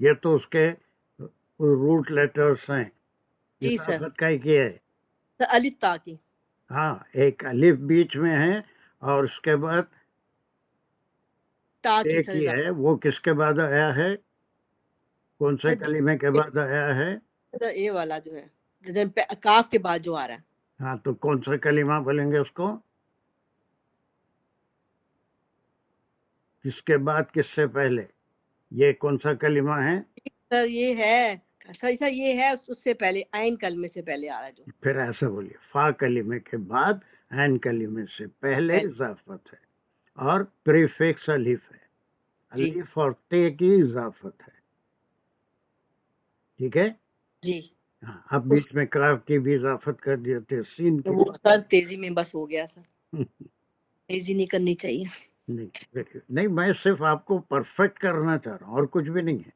یہ تو اس کے روٹ لیٹرز ہیں. جی سر. اضافت کا ایک یہ ہے. سر الف تا کی. ہاں ایک الف بیچ میں ہے اور اس کے بعد تا کی ایک سر ہی ہے. وہ کس کے بعد آیا ہے؟ کون سے سر کلمے کے بعد آیا ہے؟ سر اے والا جو ہے کاف کے بعد جو آ رہا ہے. ہاں تو کون سا کلمہ بولیں گے اس کو؟ کس کے بعد کس سے پہلے؟ یہ کون سا کلمہ ہے؟ سر یہ ہے سر یہ ہے اس سے پہلے عین کلمے سے پہلے آ رہا ہے جو. پھر ایسا بولیے فا کلمے کے بعد عین کلمے سے پہلے اضافت ہے اور پریفکس الف ہے. جی الف اور تے کی اضافت ہے. ٹھیک ہے جی. ہاں اب بیچ میں کاف کی بھی اضافت کر دیتے سین کی. وہ سر تیزی میں بس ہو گیا سر. تیزی نہیں کرنی چاہیے. نہیں میں صرف آپ کو پرفیکٹ کرنا چاہ رہا ہوں اور کچھ بھی نہیں ہے.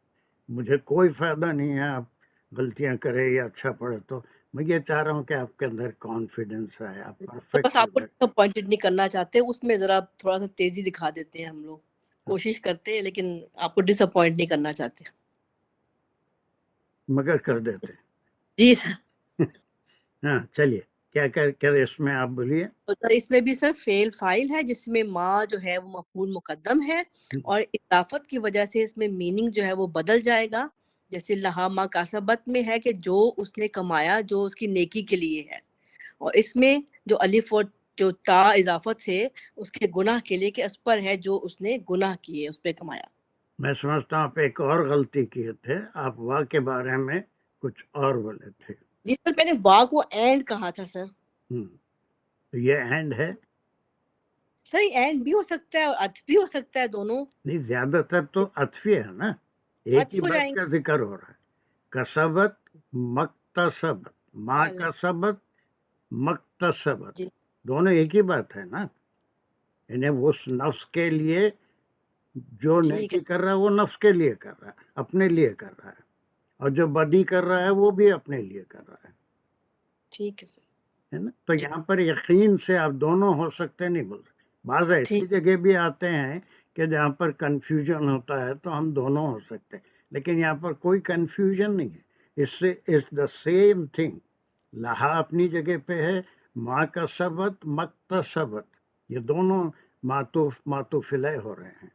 مجھے کوئی فائدہ نہیں ہے آپ غلطیاں کرے یا اچھا پڑھے. تو میں یہ چاہ رہا ہوں کہ آپ کے اندر کانفیڈنس آئے. آپ بس پرفیکٹ آپ کو ڈس اپوائنٹڈ نہیں کرنا چاہتے اس میں ذرا تھوڑا سا تیزی دکھا دیتے ہیں ہم لوگ. کوشش کرتے ہیں لیکن آپ کو ڈس اپوائنٹ نہیں کرنا چاہتے. مگر کر دیتے. جی سر. ہاں چلیے کیا اس میں آپ بولیے. تو سر اس میں بھی سر فعل فاعل ہے جس میں ما جو ہے وہ مفعول مقدم ہے اور اضافت کی وجہ سے اس میں میننگ جو ہے وہ بدل جائے گا. جیسے لہا ما کاسبت میں ہے کہ جو اس نے کمایا جو اس کی نیکی کے لیے ہے. اور اس میں جو الف اور جو تا اضافت سے اس کے گناہ کے لیے کہ اس پر ہے جو اس نے گناہ کیے اس پہ کمایا. میں سمجھتا ہوں آپ ایک اور غلطی کیے تھے. آپ واہ کے بارے میں کچھ اور بولے تھے. جی سر میں نے واہ کو اینڈ کہا تھا سر. تو یہ اینڈ ہے. سر اینڈ بھی ہو سکتا ہے اور عطف بھی ہو سکتا ہے دونوں. نہیں زیادہ تر تو عطفی ہے نا. ایک ہی عطف ہو بات جائیں کا ذکر ہو رہا ہے. کسبت مکتسبت ما گے. کسبت مکتسبت جی دونوں ایک ہی بات ہے نا. یعنی وہ نفس کے لیے جو ٹھیک ہے. نیکی کر رہا ہے وہ نفس کے لیے کر رہا ہے اپنے لیے کر رہا ہے اور جو بدی کر رہا ہے وہ بھی اپنے لیے کر رہا ہے. ٹھیک ہے سر. ہے نا. تو یہاں پر یقین سے آپ دونوں ہو سکتے نہیں بول سکتے. بعض ایسی ٹھیک. جگہ بھی آتے ہیں کہ جہاں پر کنفیوژن ہوتا ہے تو ہم دونوں ہو سکتے ہیں لیکن یہاں پر کوئی کنفیوژن نہیں ہے. اس سے اٹس دا سیم تھنگ. لہا اپنی جگہ پہ ہے. ما کا سبت مکتسبت یہ دونوں معطوف الیہ ہو رہے ہیں.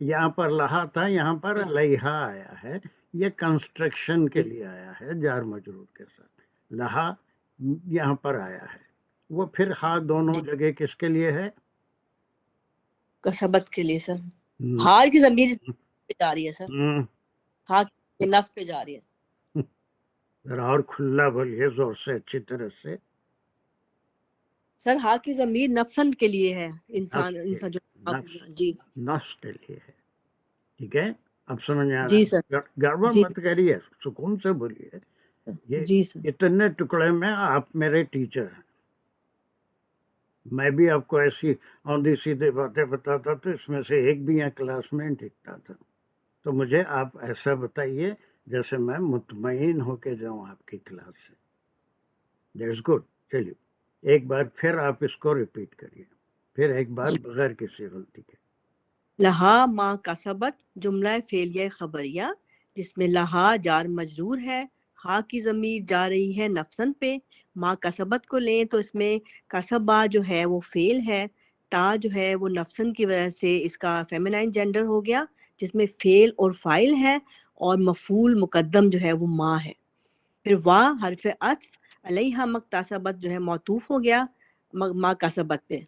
یہاں پر لہا تھا یہاں پر علیہا آیا ہے. یہ کنسٹرکشن کے لیے آیا ہے جار مجرور کے ساتھ. لہا یہاں پر آیا ہے. وہ پھر ہا دونوں جگہ کس کے لیے ہے؟ کسبت کے لیے سر. حال کی ضمیر پہ جا رہی ہے سر. ہاں نفس پہ جا رہی ہے. ذرا اور کھلا بولیے زور سے اچھی طرح سے. سر ہا کی ضمیر نفسن کے لیے ہے. انسان جو جی نفس کے لیے ہے. ٹھیک ہے اب سمجھ آ جی رہا سر. ہے. گڑبڑ جی مت کریے سکون سے بولیے. یہ جی سر. اتنے ٹکڑے میں آپ میرے ٹیچر ہیں. میں بھی آپ کو ایسی اوندھی سیدھے باتیں بتاتا تو اس میں سے ایک بھی یہاں کلاس میں ٹکتا تھا. تو مجھے آپ ایسا بتائیے جیسے میں مطمئن ہو کے جاؤں آپ کی کلاس سے. That's good. چلیے ایک بار پھر آپ اس کو ریپیٹ کریے. پھر ایک بار بغیر کسی غلطی کے. لہا ما کسبت جملہ فعلیہ خبریہ جس میں لہا جار مجرور ہے. ہا کی ضمیر جا رہی ہے نفسن پہ. ما کسبت کو لیں تو اس میں کسبہ جو ہے وہ فعل ہے. تا جو ہے وہ نفسن کی وجہ سے اس کا فیمینائن جینڈر ہو گیا جس میں فعل اور فاعل ہے اور مفعول مقدم جو ہے وہ ما ہے. پھر وا حرف عطف علیہا مکتسبت جو ہے معطوف ہو گیا ما کسبت پہ.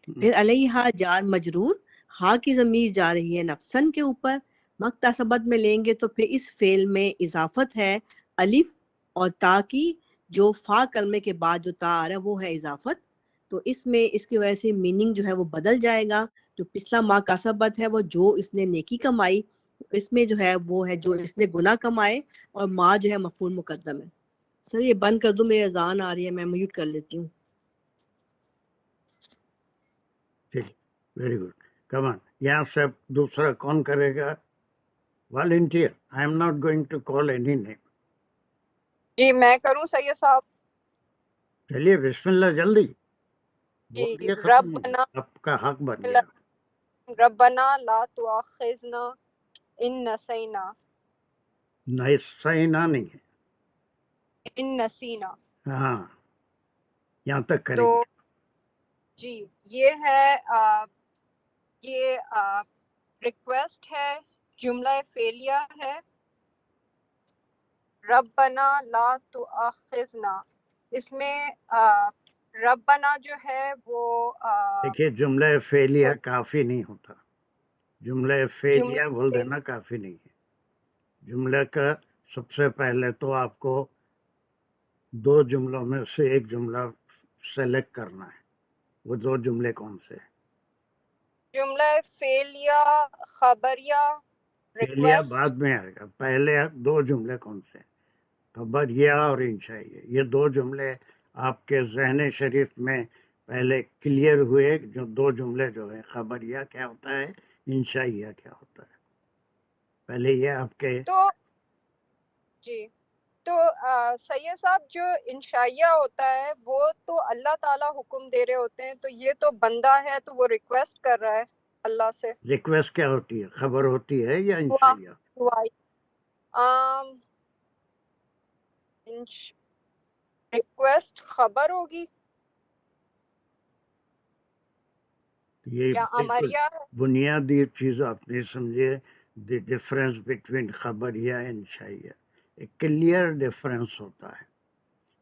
پھر علیہا جار مجرور. ہا کی ضمیر جا رہی ہے نفسن کے اوپر. مکتسبت میں لیں گے تو پھر اس فعل میں اضافت ہے الف اور تا کی. جو فا کلمے کے بعد جو تا آ رہا ہے وہ ہے اضافت. تو اس میں اس کی وجہ سے میننگ جو ہے وہ بدل جائے گا. جو پچھلا ما کسبت ہے وہ جو اس نے نیکی کمائی. اس میں جو ہے وہ ہے جو اس نے گناہ کمائے اور ما جو ہے مفعول مقدم ہے. سر یہ بند کر دو میری اذان آ رہی ہے میں میوٹ کر لیتی ہوں. Very good. Come on. یہاں سے دوسرا کون کرے گا؟ Volunteer. I am not going to call any name. جی میں کروں سید صاحب. چلیے بسم اللہ جلدی جی بول دیے. ختم ربنا آپ کا حق بن گیا. ربنا لا تؤاخذنا ان نسینا، نسینا نہیں ہے، ان نسینا. ہاں یہاں تک کریں تو گے. جی یہ ہے یہ ریکویسٹ ہے، جملہ فعلیہ ہے. ربنا لا تؤاخذنا، اس میں ربنا جو ہے وہ دیکھیے جملہ فعلیہ کافی نہیں ہوتا، جملہ جملہ فعلیہ بول فعلیہ دینا کافی نہیں ہے. جملہ کا سب سے پہلے تو آپ کو دو جملوں میں سے ایک جملہ سلیکٹ کرنا ہے. وہ دو جملے کون سے ہیں؟ جملہ فعلیہ، خبریہ، فعلیہ ریکویسٹ. بعد میں آئے گا، پہلے دو جملے کون سے ہیں؟ خبریہ اور انشائیہ. یہ دو جملے آپ کے ذہن شریف میں پہلے کلیئر ہوئے. جو دو جملے جو ہیں، خبریہ کیا ہوتا ہے، انشائیہ کیا ہوتا ہے، پہلے یہ آپ کے تو جی تو سید صاحب جو انشائیہ ہوتا ہے وہ تو اللہ تعالیٰ حکم دے رہے ہوتے ہیں، تو یہ تو بندہ ہے تو وہ ریکویسٹ کر رہا ہے اللہ سے. ریکویسٹ کیا ہوتی ہے، خبر ہوتی ہے یا دعا انشائیہ؟ ریکویسٹ خبر ہوگی یہ یا بالکل امریہ. بنیادی چیز آپ نے سمجھے. دی ڈفرینس بٹوین خبریہ انشائیہ، ایک کلیئر ڈفرینس ہوتا ہے.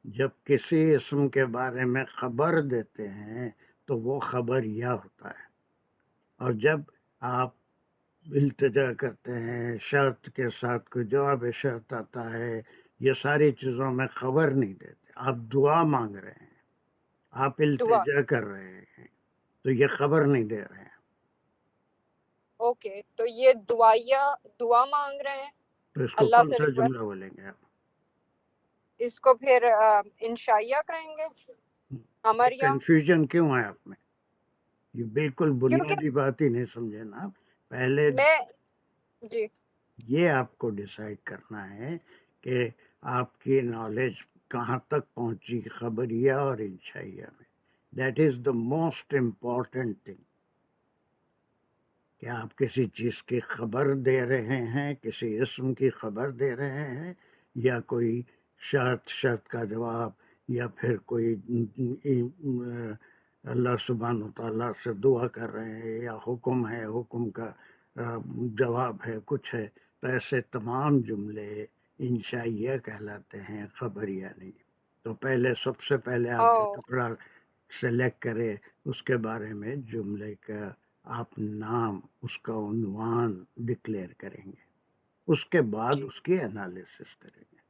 جب کسی اسم کے بارے میں خبر دیتے ہیں تو وہ خبریہ ہوتا ہے، اور جب آپ التجا کرتے ہیں شرط کے ساتھ، کوئی جواب شرط آتا ہے، یہ ساری چیزوں میں خبر نہیں دیتے. آپ دعا مانگ رہے ہیں، آپ دعا. التجا کر رہے ہیں، تو یہ خبر نہیں دے رہے ہیں. اوکے، تو یہ دعا مانگ رہے ہیں تو اس کو اللہ کون سے سا ریکویسٹ. جملہ بولیں گے آپ؟ اس کو پھر انشائیہ کہیں گے، امریہ. کنفیوژن کیوں ہے آپ میں؟ یہ بالکل کیونکہ بنیادی بات ہی نہیں سمجھے نا آپ. پہلے میں جی یہ آپ کو ڈیسائیڈ کرنا ہے کہ آپ کی نالج کہاں تک پہنچی خبریہ اور انشائیہ میں. That is the most important thing, کہ آپ کسی چیز کی خبر دے رہے ہیں، کسی اسم کی خبر دے رہے ہیں، یا کوئی شرط کا جواب، یا پھر کوئی اللہ سبحانہ وتعالیٰ سے دعا کر رہے ہیں، یا حکم ہے، حکم کا جواب ہے، کچھ ہے. تو ایسے تمام جملے انشائیہ کہلاتے ہیں، خبریہ نہیں. تو پہلے سب سے پہلے آپ جو ٹکڑا سلیکٹ کرے اس کے بارے میں جملے کا آپ نام، اس کا عنوان ڈکلیئر کریں گے، اس کے بعد جی اس کی انالیسس کریں گے.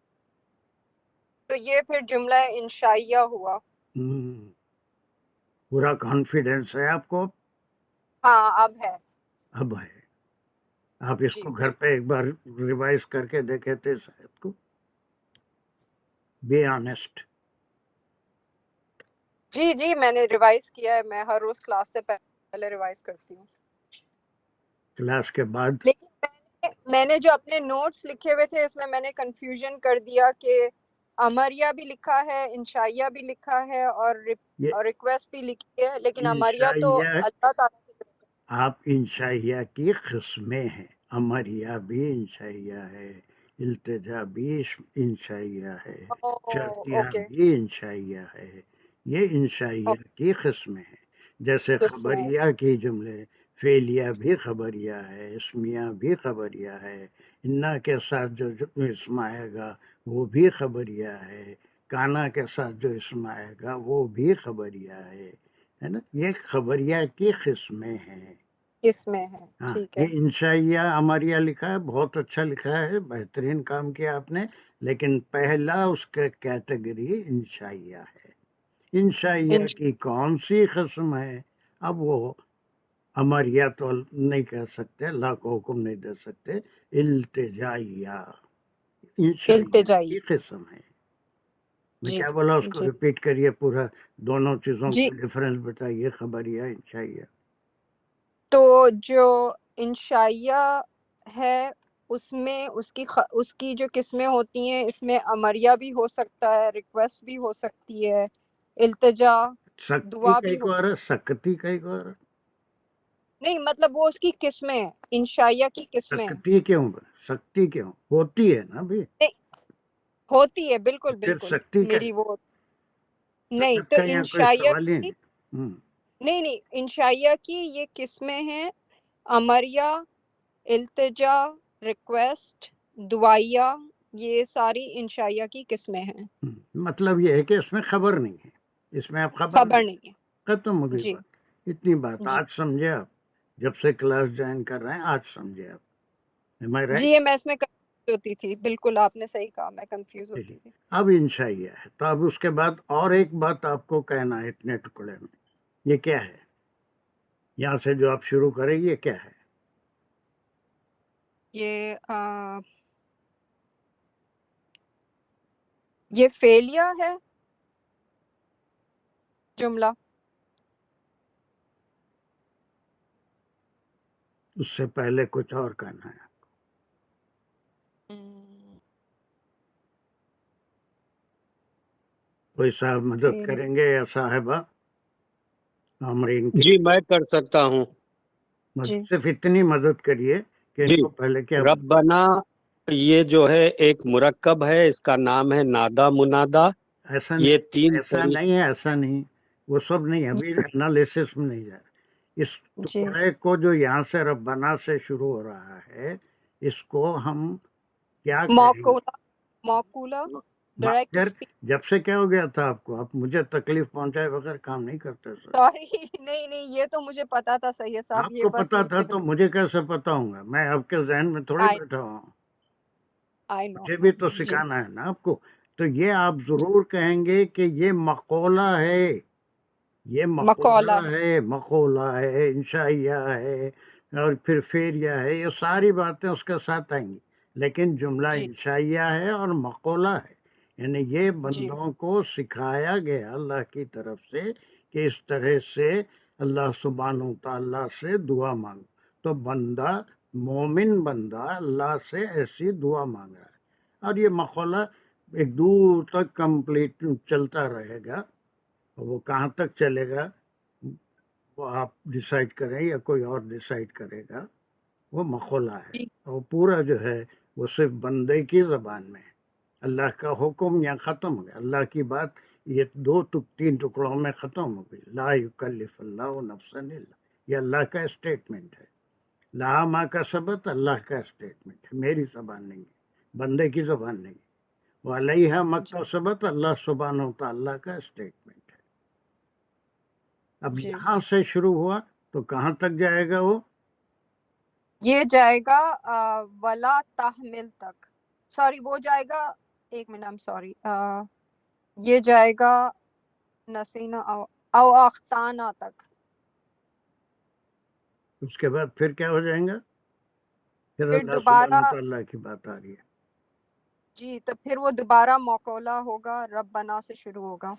تو یہ پھر جملہ انشائیہ ہوا. پورا کانفیڈینس ہے آپ کو؟ ہاں اب ہے. اب ہے. آپ اس جی کو گھر بالکل. پہ ایک بار ریوائز کر کے دیکھے تھے شاید کو؟ Be honest. جی میں نے ریوائز کیا ہے، میں ہر روز کلاس سے پہلے ریوائز کرتی ہوں. کلاس کے بعد لیکن میں نے جو اپنے نوٹس لکھے ہوئے تھے اس میں نے کنفیوژن کر دیا کہ امریہ بھی لکھا ہے، انشائیہ بھی لکھا ہے، اور یہ ریکویسٹ بھی لکھی ہے، لیکن امریہ تو انشائیہ، اللہ تعالیٰ کی طرف ہے. آپ انشائیہ کی قسمیں ہیں. امریہ بھی انشائیہ ہے، التجا بھی انشائیہ ہے، شرطیہ اوکے، بھی انشائیہ ہے. یہ انشائیہ کی قسمیں ہیں. جیسے اس میں خبریہ کی جملے، فعلیہ بھی خبریہ ہے، اسمیہ بھی خبریہ ہے، انا کے ساتھ جو اسم آئے گا وہ بھی خبریہ ہے، کانا کے ساتھ جو اسم آئے گا وہ بھی خبریہ ہے نا. یہ خبریہ کی قسمیں ہیں. اس میں ہے. ہاں، ٹھیک ہے. یہ انشائیہ امریہ لکھا ہے، بہت اچھا لکھا ہے، بہترین کام کیا آپ نے. لیکن پہلا اس کے کیٹیگری انشائیہ ہے. انشائیہ کی کون سی قسم ہے؟ اب وہ امریہ تو نہیں کہہ سکتے، اللہ کو حکم نہیں دے سکتے. التجائیہ انشائیہ التجائی. کی قسم ہے. میں جی کیا بولا، اس کو جی ریپیٹ کریے پورا، دونوں چیزوں جی کا ڈفرنس بتائیے، خبریہ انشائیہ. تو جو انشائیہ ہے اس میں اس کی جو قسمیں ہوتی ہیں، اس میں امریہ بھی ہو سکتا ہے، ریکویسٹ بھی ہو سکتی ہے، التجا، سکتی دعا کا بھی ایک ہو. اور ہے، سکتی کا ایک اور ہے. نہیں مطلب وہ اس کی قسمیں ہیں، انشائیہ کی قسمیں ہیں. سکتی کیوں ہوتی ہے نا بھی، نہیں ہوتی ہے بالکل پھر بالکل سکتی کا میری وہ نہیں سکت تو کا یہاں کوئی انشائیہ سوال ہی کی نہیں. نہیں انشائیہ کی یہ قسمیں ہیں، امریہ، التجا، ریکویسٹ، دعائیہ، یہ ساری انشائیہ کی قسمیں ہیں. مطلب یہ ہے کہ اس میں خبر نہیں ہے، اس میں آپ خبر خبر نہیں ہے. ختم ہو گئی جی بات. اتنی بات جی آج سمجھے آپ، جب سے کلاس جوائن کر رہے ہیں آج سمجھے آپ. Am I right؟ جی یہ میں اس میں کنفیوز ہوتی تھی، بالکل آپ نے صحیح کہا، میں کنفیوز ہوتی تھی. اب انشائیہ ہے تو اب اس کے بعد اور ایک بات آپ کو کہنا ہے اتنے ٹکڑے میں. یہ کیا ہے؟ یہاں سے جو آپ شروع کریں یہ کیا ہے؟ یہ فیلیا ہے جملہ. اس سے پہلے کچھ اور کہنا ہے؟ کوئی صاحب مدد کریں گے یا صاحبہ آمرین کی؟ جی میں کر سکتا ہوں. جی صرف اتنی مدد کریے کہ ان جی کو پہلے کیا ربنا یہ جو ہے ایک مرکب ہے، اس کا نام ہے نادا منادا. ایسا یہ نہیں، تین ایسا نہیں ہے، ایسا نہیں، وہ سب نہیں، ابھی انالیسس میں نہیں جا رہا. اس جی ٹکڑے کو جو یہاں سے ربنا سے شروع ہو رہا ہے اس کو ہم کیا کہیں گے؟ موقولہ پھر ڈائریکٹ اسپیچ. جب سے کیا ہو گیا تھا آپ کو؟ آپ مجھے تکلیف پہنچائے بغیر کام نہیں کرتے سر. سوری نہیں یہ تو مجھے پتا تھا سید صاحب، آپ یہ کو بس پتا تھا تو مجھے کیسے پتا ہوں گا؟ میں آپ کے ذہن میں تھوڑی بیٹھا ہوں، آئی نو مجھے بھی تو جی سکھانا ہے نا آپ کو. تو یہ آپ ضرور کہیں گے کہ یہ مقولہ ہے، یہ مقولہ ہے، مقولہ ہے، انشائیہ ہے، اور پھر فعلیہ ہے. یہ ساری باتیں اس کے ساتھ آئیں گی، لیکن جملہ جی انشائیہ ہے اور مقولہ ہے. یعنی یہ جی بندوں کو سکھایا گیا اللہ کی طرف سے کہ اس طرح سے اللہ سبحانہ و تعالیٰ سے دعا مانگو. تو بندہ، مومن بندہ اللہ سے ایسی دعا مانگ رہا ہے. اور یہ مقولہ ایک دور تک کمپلیٹ چلتا رہے گا. وہ کہاں تک چلے گا وہ آپ ڈیسائیڈ کریں یا کوئی اور ڈیسائیڈ کرے گا. وہ مقولہ ہے، اور پورا جو ہے وہ صرف بندے کی زبان میں ہے. اللہ کا حکم یہاں ختم ہو گیا، اللہ کی بات یہ تین ٹکڑوں میں ختم ہو گئی. لا یکلف اللہ نفسا الا، یہ اللہ کا اسٹیٹمنٹ ہے. لا ما کا سبت اللہ کا اسٹیٹمنٹ ہے، میری زبان نہیں ہے، بندے کی زبان نہیں ہے. وعلیہا مکتسبت اللہ سبحانہ و تعالیٰ کا اسٹیٹمنٹ ہے. اب جی یہاں سے شروع ہوا تو کہاں تک جائے گا؟ وہ یہ جائے گا ولا تحمل تک. سوری وہ جائے گا، ایک منٹ I'm سوری، یہ جائے گا نسینا او اختانا تک. اس کے بعد پھر کیا ہو جائیں گا؟ پھر پھر اللہ سبحانہ دوبارہ و تعالیٰ کی بات آ رہی ہے. جی تو پھر وہ دوبارہ موقولہ ہوگا، ربنا سے شروع ہوگا.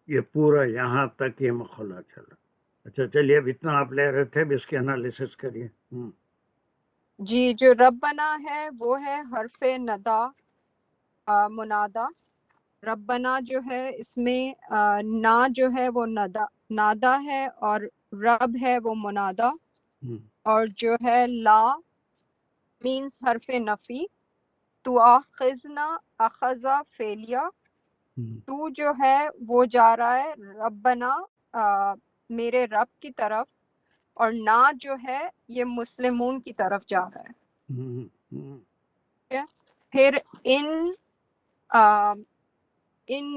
یہ پورا یہاں تک یہ مقولہ چلا. اچھا چلیے، اب اتنا آپ لے رہے تھے، اب اس کی انالیسس کریے. جی جو ربنا ہے وہ ہے حرف ندا منادا. ربنا جو ہے اس میں نا جو ہے وہ نادا ہے، اور رب ہے وہ منادا، اور جو ہے لا مینز حرف نفی. تو آخذنا اخذا فیلیا، تو جو ہے وہ جا رہا ہے ربنا میرے رب کی طرف، اور نا جو ہے یہ مسلمون کی طرف جا رہا ہے. پھر ان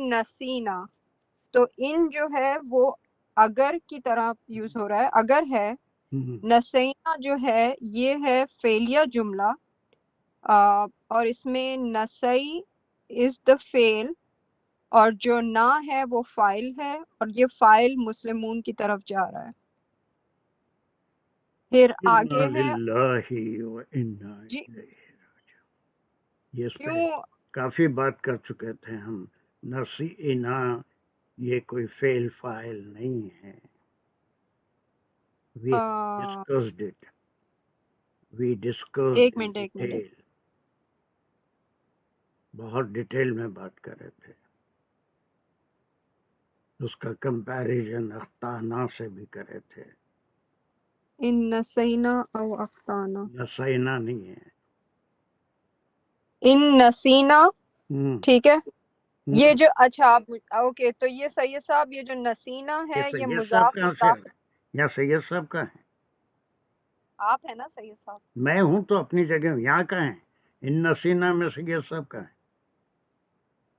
نسینا، تو ان جو ہے وہ اگر کی طرح یوز ہو رہا ہے، اگر ہے. نسینا جو ہے یہ ہے فعلیہ جملہ، اور اس میں نسی از دا فعل، اور جو نہ ہے وہ فاعل ہے، اور یہ فاعل مسلمون کی طرف جا رہا ہے. پھر آگے ہے جی یہ اس پہ کیوں کافی بات کر چکے تھے ہم. نسینا یہ کوئی فعل فاعل نہیں ہے. We discussed it. We discussed ایک in منٹ detail. بہت ڈیٹیل میں بات کر رہے تھے. اس کا کمپیریزن اختانا سے بھی کرے تھے. ان نسینا او اخطانا. نسینا نہیں ہے. ان نسینا ہم، ٹھیک ہے. یہ ہم. جو اچھا آپ اوکے تو یہ سید صاحب یہ جو نسینا یہ ہے یہ سید صاحب مضاف کہاں سے آ مضاف. گئے؟ یا سید صاحب کا ہے؟ آپ ہے نا سید صاحب. میں ہوں تو اپنی جگہ ہوں. یہاں کا ہے ان نسینا میں سید صاحب کا ہے.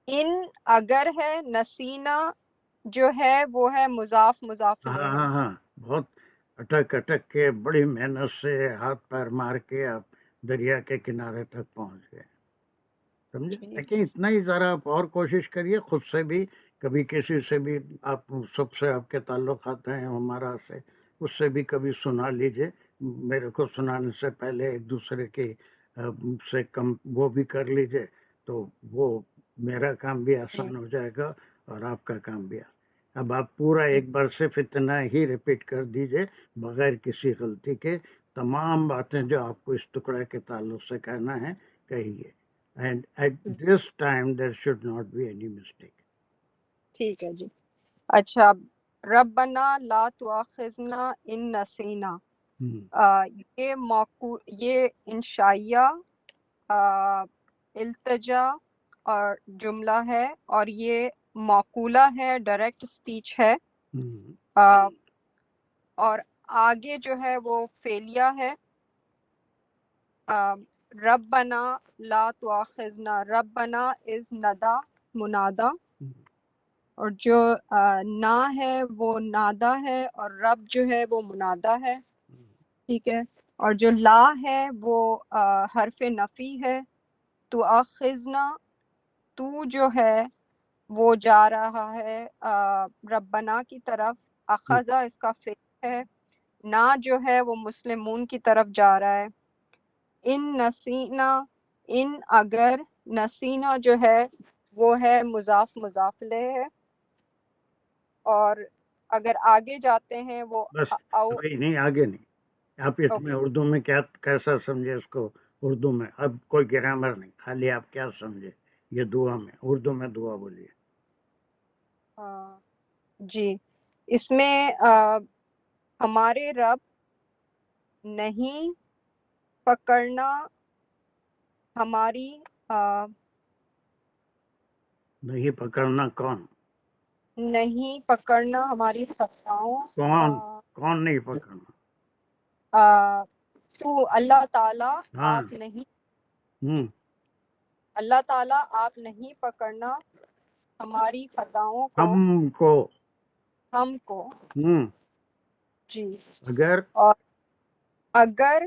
ان اگر ہے نسینا جو ہے وہ ہے مضاف مضاف ہاں الیہ ہے. ہاں ہاں، بہت اٹک اٹک کے بڑی محنت سے ہاتھ پیر مار کے آپ دریا کے کنارے تک پہنچ گئے. سمجھے؟ جی لیکن اتنا ہی ذرا آپ اور کوشش کریے خود سے بھی. کبھی کسی سے بھی آپ سب سے آپ کے تعلقات ہیں ہمارا سے، اس سے بھی کبھی سنا لیجئے. میرے کو سنانے سے پہلے ایک دوسرے کی سے کم وہ بھی کر لیجئے تو وہ میرا کام بھی جی آسان ہو جائے گا اور آپ کا کام بھی آسان. اب آپ پورا ایک بار صرف اتنا ہی ریپیٹ کر دیجئے بغیر کسی غلطی کے. تمام باتیں جو آپ کو اس ٹکڑے کے تعلق سے کہنا ہے کہیے. And at this time there should not be any mistake. ٹھیک ہے جی. اچھا ربنا لا تؤاخذنا ان نسینا. یہ انشائیہ التجا اور جملہ ہے اور یہ موقولہ ہے، ڈائریکٹ اسپیچ ہے. اور آگے جو ہے وہ فعلیہ ہے. ربنا لا تؤاخذنا، ربنا از ندا منادا، اور جو نا ہے وہ نادا ہے اور رب جو ہے وہ منادا ہے. ٹھیک ہے. اور جو لا ہے وہ حرف نفی ہے. تؤاخذنا تو جو ہے وہ جا رہا ہے ربنا کی طرف. اخذا اس کا فعل ہے. نا جو ہے وہ مسلمون کی طرف جا رہا ہے. ان نسینا، ان اگر، نسینا جو ہے وہ ہے مضاف مضاف الیہ ہے. اور اگر آگے جاتے ہیں وہ بس او. نہیں آگے نہیں. آپ اس میں اوکے اردو میں کیا کیسا سمجھے اس کو؟ اردو میں اب کوئی گرامر نہیں، خالی آپ کیا سمجھے یہ دعا میں؟ اردو میں دعا بولیے. جی اس میں ہمارے رب نہیں پکڑنا ہماری نہیں پکڑنا کون؟ نہیں پکڑنا ہماری خطاؤں. کون نہیں پکڑنا؟ تو اللہ تعالیٰ ہاں. آپ نہیں، ہوں. اللہ تعالیٰ آپ نہیں پکڑنا ہماری خطاؤں کو. ہم کو. ہم کو. جی. اگر اور اگر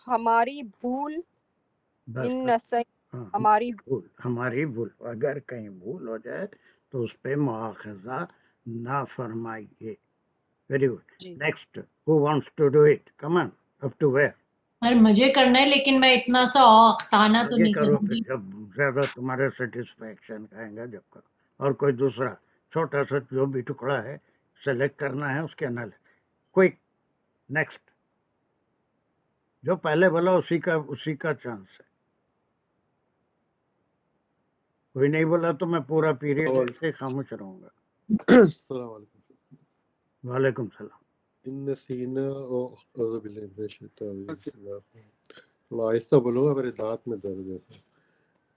ہماری بھول، بس ان نسی، ہماری بھول، ہماری بھول، اگر کہیں بھول ہو جائے تو اس پہ مواخذہ نہ فرمائیے. Very good. جی next who wants to do it? Come on. Up to where? Sir مجھے کرنا ہے لیکن میں اتنا سا اختانا تو آگے نہیں کرو کروں پھر گی. جب زیادہ تمہارے سیٹسفیکشن کھائیں گا جب کرو. اور کوئی دوسرا چھوٹا سا جو بھی ٹکڑا ہے سلیکٹ کرنا ہے اس کے نل. کوئک. نیکسٹ. جو پہلے بولا اسی کا چانس ہے. کوئی نہیں بولا تو میں پورا پیریڈ ایسے خاموش رہوں گا. السلام علیکم. وعلیکم السلام. ان نسینا او اعوذ باللہ من الشیطان الرجیم. تھوڑا آہستہ بولو گا، میرے دانت میں درد ہے.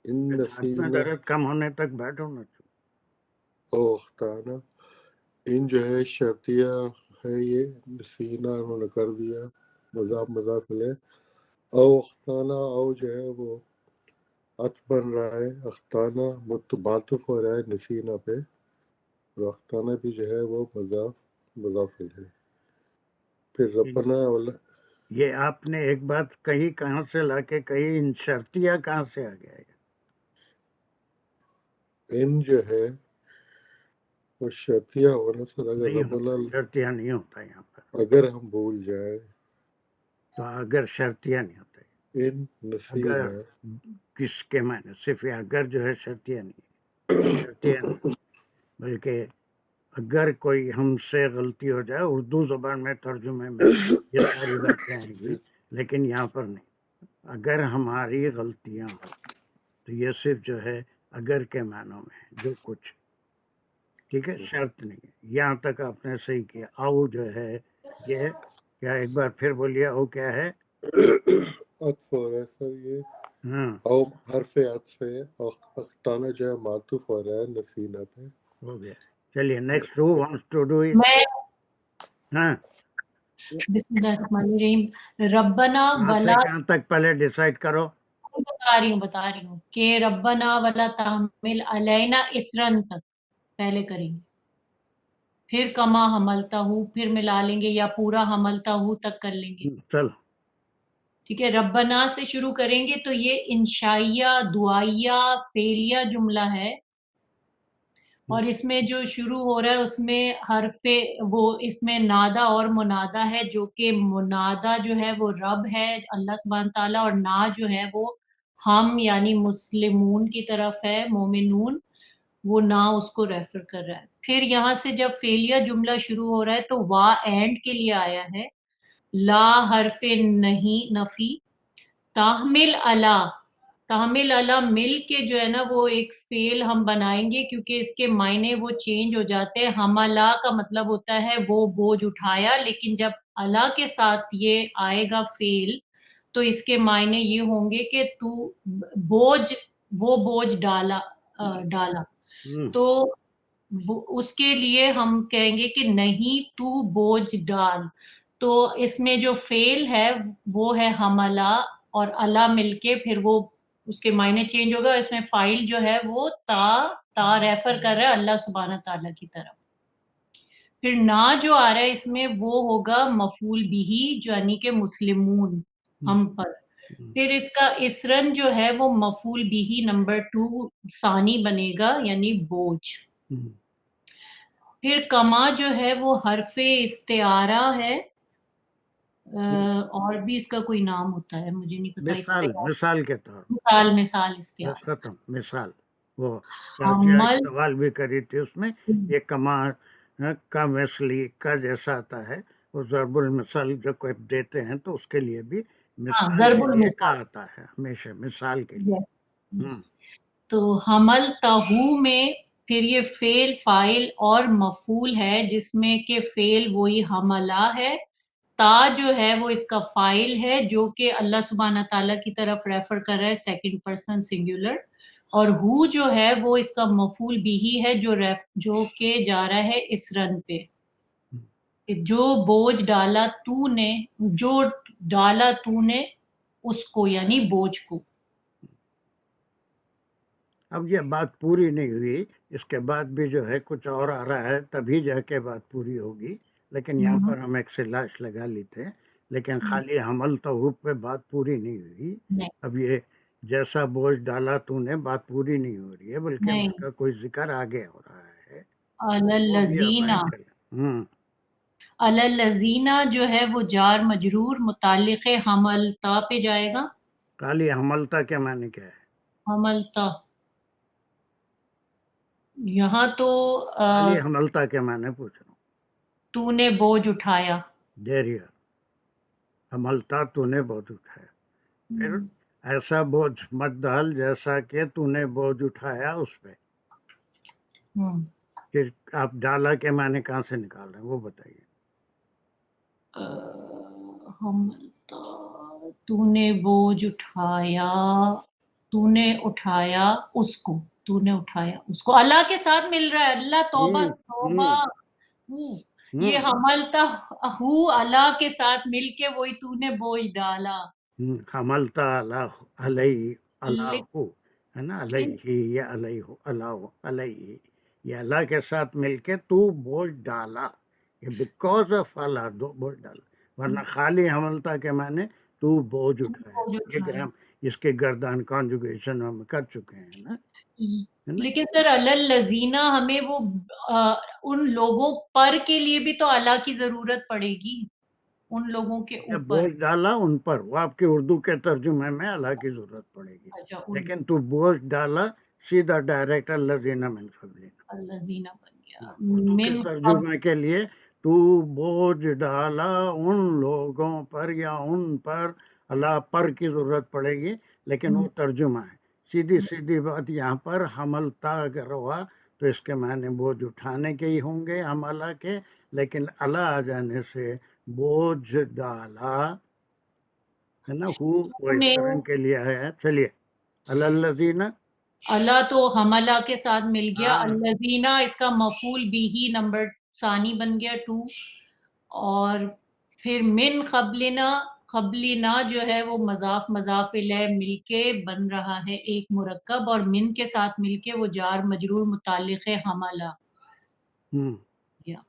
ان ہاتھ میں نسینا درد کم ہونے تک بیٹھو نا. او اختانا، ان جو ہے شرطیہ ہے، یہ نسینا انہوں نے کر دیا مضاف مضاف الیہ. او اختانا، او جو ہے وہ عطف بن رہا ہے. اختانا معطوف ہو رہا ہے نسینا پہ، اور اختانا بھی جو ہے وہ مضاف مضاف الیہ. پھر ربنا یہ آپ نے ایک بات کہی، کہاں سے لا کے کہی؟ ان شرطیہ کہاں سے آ گیا؟ ان جو ہے وہ شرطیہ ہونا سر. اگر نہیں ربنا ہوتا، شرطیہ نہیں ہوتا یہاں پر. اگر ہم بھول جائیں تو اگر شرطیہ نہیں ہوتا. ان اگر نسینا، کس کے معنی؟ صرف یہ اگر جو ہے شرطیہ نہیں، شرطیہ نہیں، بلکہ اگر کوئی ہم سے غلطی ہو جائے، اردو زبان میں ترجمے میں یہ ساری باتیں آئیں گی، لیکن یہاں پر نہیں. اگر ہماری غلطیاں ہوں تو یہ صرف جو ہے اگر کے معنوں میں جو کچھ ٹھیک ہے، شرط نہیں ہے، یہاں تک آپ نے صحیح کیا. او جو ہے یہ کیا، ایک بار پھر بولیے، او کیا ہے؟ عطف ہو رہا ہے سر یہ، ہاں او حرف عطف ہے، اور اختانہ جو ہے معطوف ہو رہا ہے نسینہ پہ. ہو گیا. چلیے next, who wants to do it? میں ہاں بسم اللہ الرحمن الرحیم. ربنا کہاں سے ولا، کہاں تک پہلے ڈیسائیڈ کرو. بتا رہی ہوں کہ ربنا ولا تحمل علینا اسرن تک پہلے کریں گے، پھر کما حملتا ہوں، پھر ملا لیں گے، یا پورا حملتا ہوں تک کر لیں گے. چلو ٹھیک ہے، ربنا سے شروع کریں گے تو یہ انشائیہ دعائیہ فعلیہ جملہ ہے، اور اس میں جو شروع ہو رہا ہے اس میں حرف وہ اس میں نادا اور منادا ہے، جو کہ منادا جو ہے وہ رب ہے اللہ سبحانہ تعالیٰ، اور نا جو ہے وہ ہم یعنی مسلمون کی طرف ہے، مومنون، وہ نا اس کو ریفر کر رہا ہے. پھر یہاں سے جب فعلیہ جملہ شروع ہو رہا ہے تو وا اینڈ کے لیے آیا ہے، لا حرف نہیں نفی، تحمل علا، تحمل علا مل کے جو ہے نا وہ ایک فعل ہم بنائیں گے، کیونکہ اس کے معنی وہ چینج ہو جاتے ہیں. حملہ کا مطلب ہوتا ہے وہ بوجھ اٹھایا، لیکن جب علا کے ساتھ یہ آئے گا فعل تو اس کے معنی یہ ہوں گے کہ تو بوجھ، وہ بوجھ ڈالا ڈالا. تو اس کے لیے ہم کہیں گے کہ نہیں تو بوجھ ڈال. تو اس میں جو فعل ہے وہ ہے حملہ، اور اللہ مل کے پھر وہ اس کے معنی چینج ہوگا. اس میں فائل جو ہے وہ تا ریفر کر رہا ہے اللہ سبحانہ تعالیٰ کی طرف. پھر نا جو آ رہا ہے اس میں وہ ہوگا مفعول بھی، جو یعنی کہ مسلمون ہم پر. پھر اس کا اسرن جو ہے وہ مفعول بھی نمبر 2 ثانی بنے گا، یعنی بوجھ. پھر کما جو ہے وہ حرف استعارہ ہے، اور بھی اس کا کوئی نام ہوتا ہے مجھے نہیں پتا. مثال کے طور مثال استعارہ. ختم مثال. وہ حمل سوال بھی کری تھی اس میں، یہ کما کا مثلی کا جیسا آتا ہے، وہ ضرب المثال جو کوئی دیتے ہیں تو اس کے لیے بھی مثال ضرب کے لیے کا المثال آتا ہے ہمیشہ، مثال کے لیے. تو حمل تہو میں پھر یہ فعل فاعل اور مفعول ہے، جس میں کہ فعل وہی حملہ ہے، تا جو ہے وہ اس کا فاعل ہے جو کہ اللہ سبحانہ تعالیٰ کی طرف ریفر کر رہا ہے سیکنڈ پرسن سنگولر، اور ہو جو ہے وہ اس کا مفعول بھی ہے جو کہ جا رہا ہے اسرن پہ، جو بوجھ ڈالا تو نے، جو ڈالا تو نے اس کو یعنی بوجھ کو. اب یہ بات پوری نہیں ہوئی، اس کے بعد بھی جو ہے کچھ اور آ رہا ہے، تبھی جا کے بات پوری ہوگی. لیکن یہاں پر ہم ایک سلاش لگا لیتے ہیں، لیکن خالی حمل توحب پہ بات پوری نہیں ہوئی. اب یہ جیسا بوجھ ڈالا تو نے بات پوری نہیں ہو رہی ہے، بلکہ اس کا کوئی ذکر آگے ہو رہا ہے. الذین جو ہے وہ جار مجرور متعلق حملتا پہ جائے گا. خالی حملتا کے معنی کیا ہے؟ حملتا یہاں تو خالی حملتا کے معنی پوچھ رہا ہوں. تو نے بوجھ اٹھایا، دیریا حملتا تو نے بوجھ اٹھایا. پھر ایسا بوجھ مت ڈال جیسا کہ تو نے بوجھ اٹھایا اس پہ. پھر آپ ڈالا کے معنی کہاں سے نکال رہے ہیں وہ بتائیے. حملتا تو نے بوجھ اٹھایا، تو نے اٹھایا اس کو، تو نے اٹھایا اس کو، اللہ کے ساتھ مل رہا ہے. اللہ توبہ توبہ، یہ حملتا ہو اللہ کے ساتھ مل کے وہی تو نے بوجھ ڈالا. حملتا علیہ اللہ ہے نا، علیہ یا علیہ اللہ علیہ، یہ اللہ کے ساتھ مل کے تو بوجھ ڈالا، یہ بیکاز آف اللہ دو بوجھ ڈالا. ورنہ خالی حملتا کے معنی تو بوجھ اٹھایا، اس کے گردان کانجوگیشن ہم کر چکے ہیں نا. لیکن سر الذین ہمیں وہ ان لوگوں پر کے لیے بھی تو اللہ کی ضرورت پڑے گی، ان لوگوں کے اوپر بوجھ ڈالا ان پر، وہ آپ کے اردو کے ترجمے میں اللہ کی ضرورت پڑے گی. لیکن تو بوجھ ڈالا سیدھا ڈائریکٹ الذین من قبلنا، الذین بن گیا ترجمے کے لیے تو بوجھ ڈالا ان لوگوں پر یا ان پر، اللہ پر کی ضرورت پڑے گی، لیکن وہ ترجمہ ہے. سیدھی بات یہاں پر حملتا اگر ہوا تو اس کے معنی بوجھ اٹھانے کے ہی ہوں گے حملہ کے، لیکن اللہ آ جانے سے بوجھ ڈالا ہے نا، ہو وہ اس طرح کے لیے ہے. چلیے الذین، اللہ تو حملہ کے ساتھ مل گیا، ہاں الذینہ اس کا مفعول بھی نمبر ثانی بن گیا 2، اور پھر من قبلنا جو ہے وہ مضاف مضاف الیہ مل کے بن رہا ہے ایک مرکب، اور من کے ساتھ مل کے وہ جار مجرور متعلق ہے حملہ. Yeah,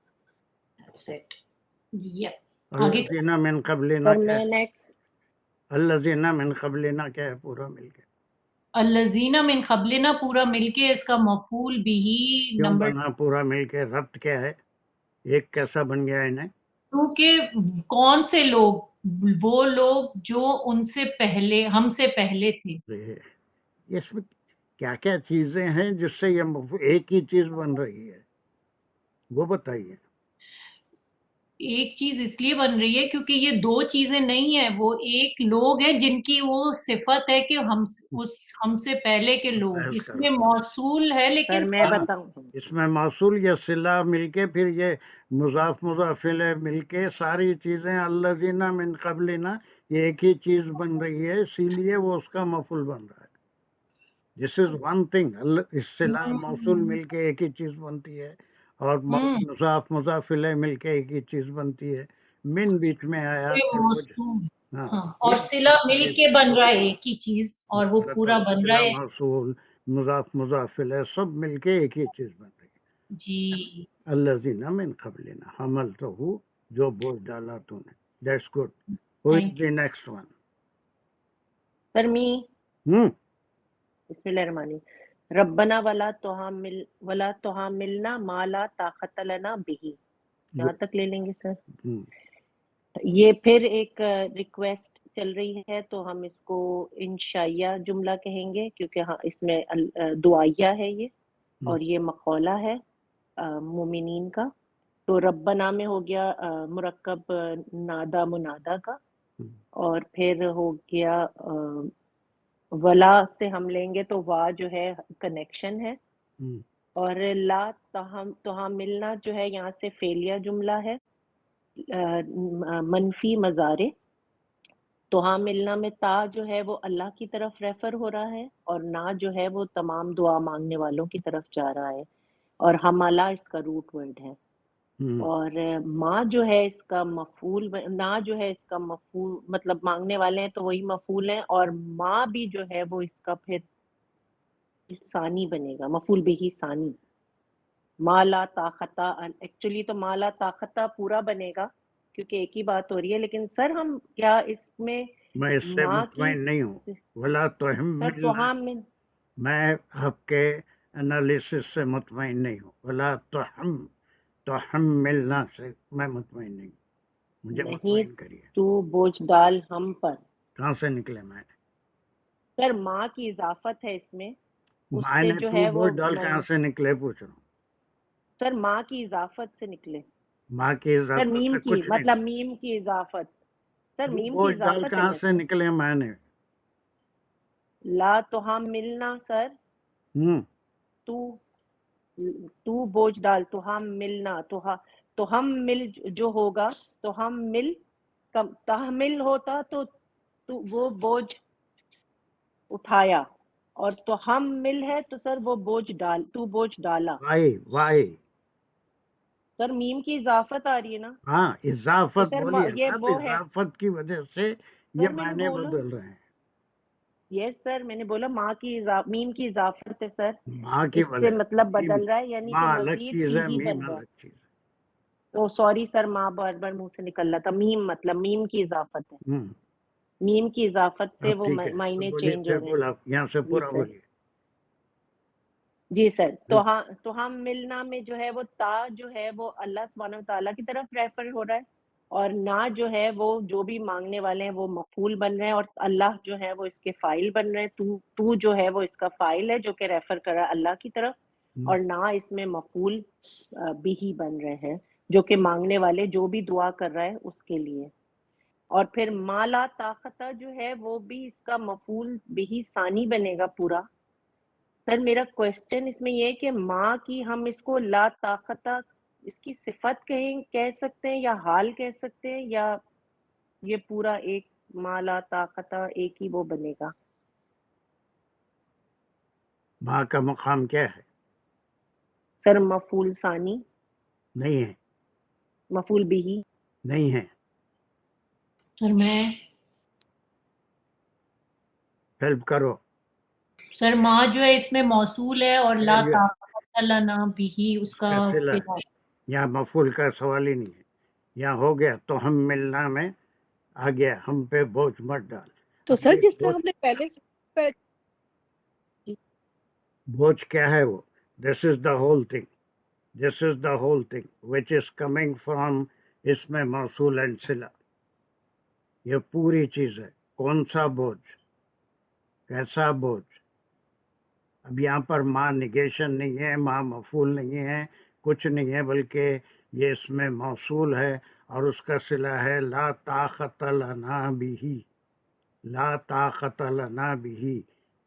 that's it. Yeah. آگے الذین من قبلنا سر کیا میں ہے؟ نیکسٹ الذین من قبلنا کیا ہے پورا مل کے؟ الذین من قبلنا پورا مل کے اس کا مفعول بھی کیوں نمبر، بنا پورا مل کے؟ ربط کیا ہے؟ ایک کیسا بن گیا انہیں؟ کیونکہ کون سے لوگ؟ وہ لوگ جو ان سے پہلے، ہم سے پہلے تھے. اس میں کیا کیا چیزیں ہیں جس سے یہ ایک ہی چیز بن رہی ہے، وہ بتائیے. ایک چیز اس لیے بن رہی ہے کیونکہ یہ دو چیزیں نہیں ہیں، وہ ایک لوگ ہیں جن کی وہ صفت ہے کہ ہم سے پہلے کے لوگ. اس میں موصول ہے لیکن سر میں بتاؤں، اس میں موصول یا صلہ مل کے پھر یہ مضاف مضاف الیہ مل کے ساری چیزیں الذین من قبلنا یہ ایک ہی چیز بن رہی ہے، اسی لیے وہ اس کا مفعول بن رہا ہے. دس از ون تھنگ. اس صلہ موصول مل کے ایک ہی چیز بنتی ہے، اور مضاف مضاف الیہ مل کے ایک ہی چیز بنتی ہے. من بیچ میں آیا موصول، ہاں ہاں، اور صلہ مل کے بن رہا ہے ایک ہی چیز، اور وہ پورا بن رہا ہے. موصول مضاف مضاف الیہ سب مل کے ایک ہی چیز بن رہی ہے. جی الذین من قبلنا حملتہ، جو بوجھ ڈالا تو نے. That's good. Who is the next one? Sir me بسم اللہ الرحمن الرحیم. ربنا ولا تحملنا ما لا طاقت لنا به، یہاں تک لے لیں گے سر. یہ پھر ایک ریکویسٹ چل رہی ہے تو ہم اس کو انشائیہ جملہ کہیں گے، کیونکہ ہاں اس میں دعائیہ ہے یہ، اور یہ مقولہ ہے مومنین کا. تو ربنا میں ہو گیا مرکب نادا منادا کا، اور پھر ہو گیا ولا سے ہم لیں گے تو وا جو ہے کنیکشن ہے، اور لا تحملنا جو ہے یہاں سے فعلیہ جملہ ہے منفی مضارع. تو ہاں ملنا میں تا جو ہے وہ اللہ کی طرف ریفر ہو رہا ہے، اور نا جو ہے وہ تمام دعا مانگنے والوں کی طرف جا رہا ہے، اور حملہ اس کا روٹ ورڈ ہے. اور ماں جو ہے اس کا مفعول، نا جو ہے اس کا مفعول مطلب مانگنے والے ہیں تو وہی مفعول ہیں، اور ماں بھی جو ہے وہ اس کا پھر ثانی بنے گا، مفعول بھی ثانی. ما لا طاقتہ، ایکچولی تو ما لا طاقتہ پورا بنے گا کیونکہ ایک ہی بات ہو رہی ہے، لیکن سر ہم کیا اس میں اس سے ماں کی مطمئن نہیں ہوں. ولا تحملنا، میں آپ کے انالیسس سے مطمئن نہیں ہوں. ولا تحملنا سے میں مطمئن نہیں ہوں، مجھے مطمئن کریے. تو بوجھ ڈال ہم پر، کہاں سے نکلے میں؟ سر ماں کی اضافت ہے اس میں، اس میں سے نے جو تو ہے وہ بوجھ ڈال کہاں سے نکلے پوچھ رہا ہوں. سر ماں کی اضافت سے نکلے. ماں کی سر اضافت میم سے کی کچھ نہیں مطلب نکلا. میم کی اضافت، سر وہ میم کی بوجھ ڈال اضافت ہے کہاں نا سے نکلے میں نے؟ لا تو ہم ملنا سر، تو بوجھ ڈال، تو ہم ملنا، تو ہم مل جو ہوگا، تو ہم مل تحمل ہوتا تو وہ بوجھ اٹھایا، اور تو ہم مل ہے تو سر وہ بوجھ ڈال، تو بوجھ ڈالا. وائی سر میم کی اضافت آ رہی ہے نا. ہاں اضافت سر بولیے یہ صاحب، وہ ہے، اضافت کی وجہ سے یہ سر میں نے معنی بولا بدل رہے ہیں. یس سر میں نے بولا ماں کی میم کی اضافت ہے سر، ماں کی اس سے مطلب بدل رہا ہے، یعنی کہ ماں الگ مزید چیز ہے، ہی میم بن رہا الگ ہے. چیز ہے. تو سوری سر ماں بار بار منہ سے نکل رہا تھا. میم مطلب میم کی اضافت ہے، میم کی اضافت سے اب وہ ٹھیک ہے، تو معنی بولیے چینج پھر ہو رہے بولا ہیں. یہاں سے جی پورا سر، بولیے. جی سر. تو ہم ملنا میں جو ہے وہ تا جو ہے وہ اللہ سبحانہ و تعالیٰ کی طرف ریفر ہو رہا ہے، اور نا جو ہے وہ جو بھی مانگنے والے ہیں وہ مفعول بن رہے ہیں، اور اللہ جو ہے وہ اس کے فاعل بن رہے ہیں. تو جو ہے وہ اس کا فاعل ہے جو کہ ریفر کر رہا ہے اللہ کی طرف، اور نا اس میں مفعول بھی بن رہے ہیں جو کہ مانگنے والے جو بھی دعا کر رہا ہے اس کے لیے. اور پھر مالا طاقتہ جو ہے وہ بھی اس کا مفعول بھی ثانی بنے گا پورا، سر میرا کوشچن اس میں یہ ہے کہ ماں کی ہم اس کو لا طاقت اس کی صفت کہہ سکتے ہیں یا حال کہہ سکتے ہیں، یا یہ پورا ایک ماں لا طاقت ایک ہی وہ بنے گا؟ ماں کا مقام کیا ہے؟ سر مفعول ثانی نہیں ہے، مفعول بھی نہیں ہے. سر میں ہیلپ کرو. سر ماں جو ہے اس میں موصول ہے اور لا طاقت لنا بھی اس کا صلہ. صلہ ہے۔ یہاں مفعول کا سوال ہی نہیں ہے. یہاں ہو گیا تو ہم ملنا میں آ گیا، ہم پہ بوجھ مت ڈال. تو اب سر یہ جس طرح ہم نے پہلے بوجھ کیا ہے وہ؟ This is the whole thing, this is the whole thing which is coming from اس میں موصول اینڈ صلہ. یہ پوری چیز ہے. کون سا بوجھ، کیسا بوجھ؟ اب یہاں پر ماں نگیشن نہیں ہے، ماں مفعول نہیں ہے، کچھ نہیں ہے، بلکہ یہ اس میں موصول ہے اور اس کا صلہ ہے لا طاقت لنا بھی. لا طاقت لنا بھی.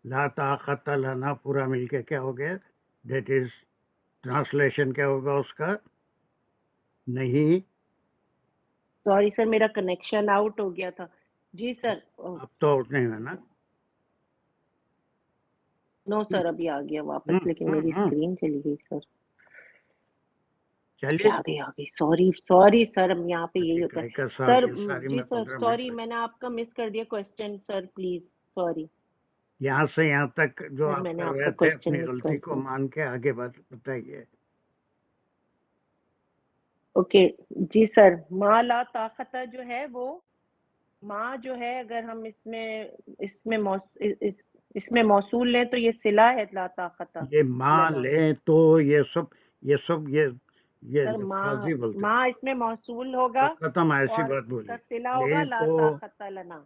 لا طاقت لنا پورا مل کے کیا ہو گیا؟ دیٹ از ٹرانسلیشن کیا ہوگا اس کا؟ نہیں. سوری سر میرا کنیکشن آؤٹ ہو گیا تھا. جی سر. اب تو آؤٹ نہیں ہے نا. نو سر ابھی آ گیا واپس، لیکن میری اسکرین چلی گئی سر. چلیے آ گئی سوری سر، یہاں پہ یہی ہوتا ہے سر. ساری جی میں سر 15 سوری، منٹ میں نے آپ کا مس کر دیا کوشچن سر، پلیز سوری. یہاں سے یہاں تک جو سر آپ میں نے کر آپ رہے کا تھے کوشچن اپنی مس کر غلطی کو دیا. مان کے آگے بات بتائیے. اوکے جی سر. ماں لا طاقت جو ہے وہ ماں جو ہے، اگر ہم اس میں موصول لیں تو یہ صلہ ہے لا طاقت. یہ ماں لیں تو یہ سب یہ سر الفاظی بولتے ماں اس میں موصول ہوگا ختم ایسی اور بات اس بولی. کا صلہ ہوگا لیں لا تو طاقت لنا.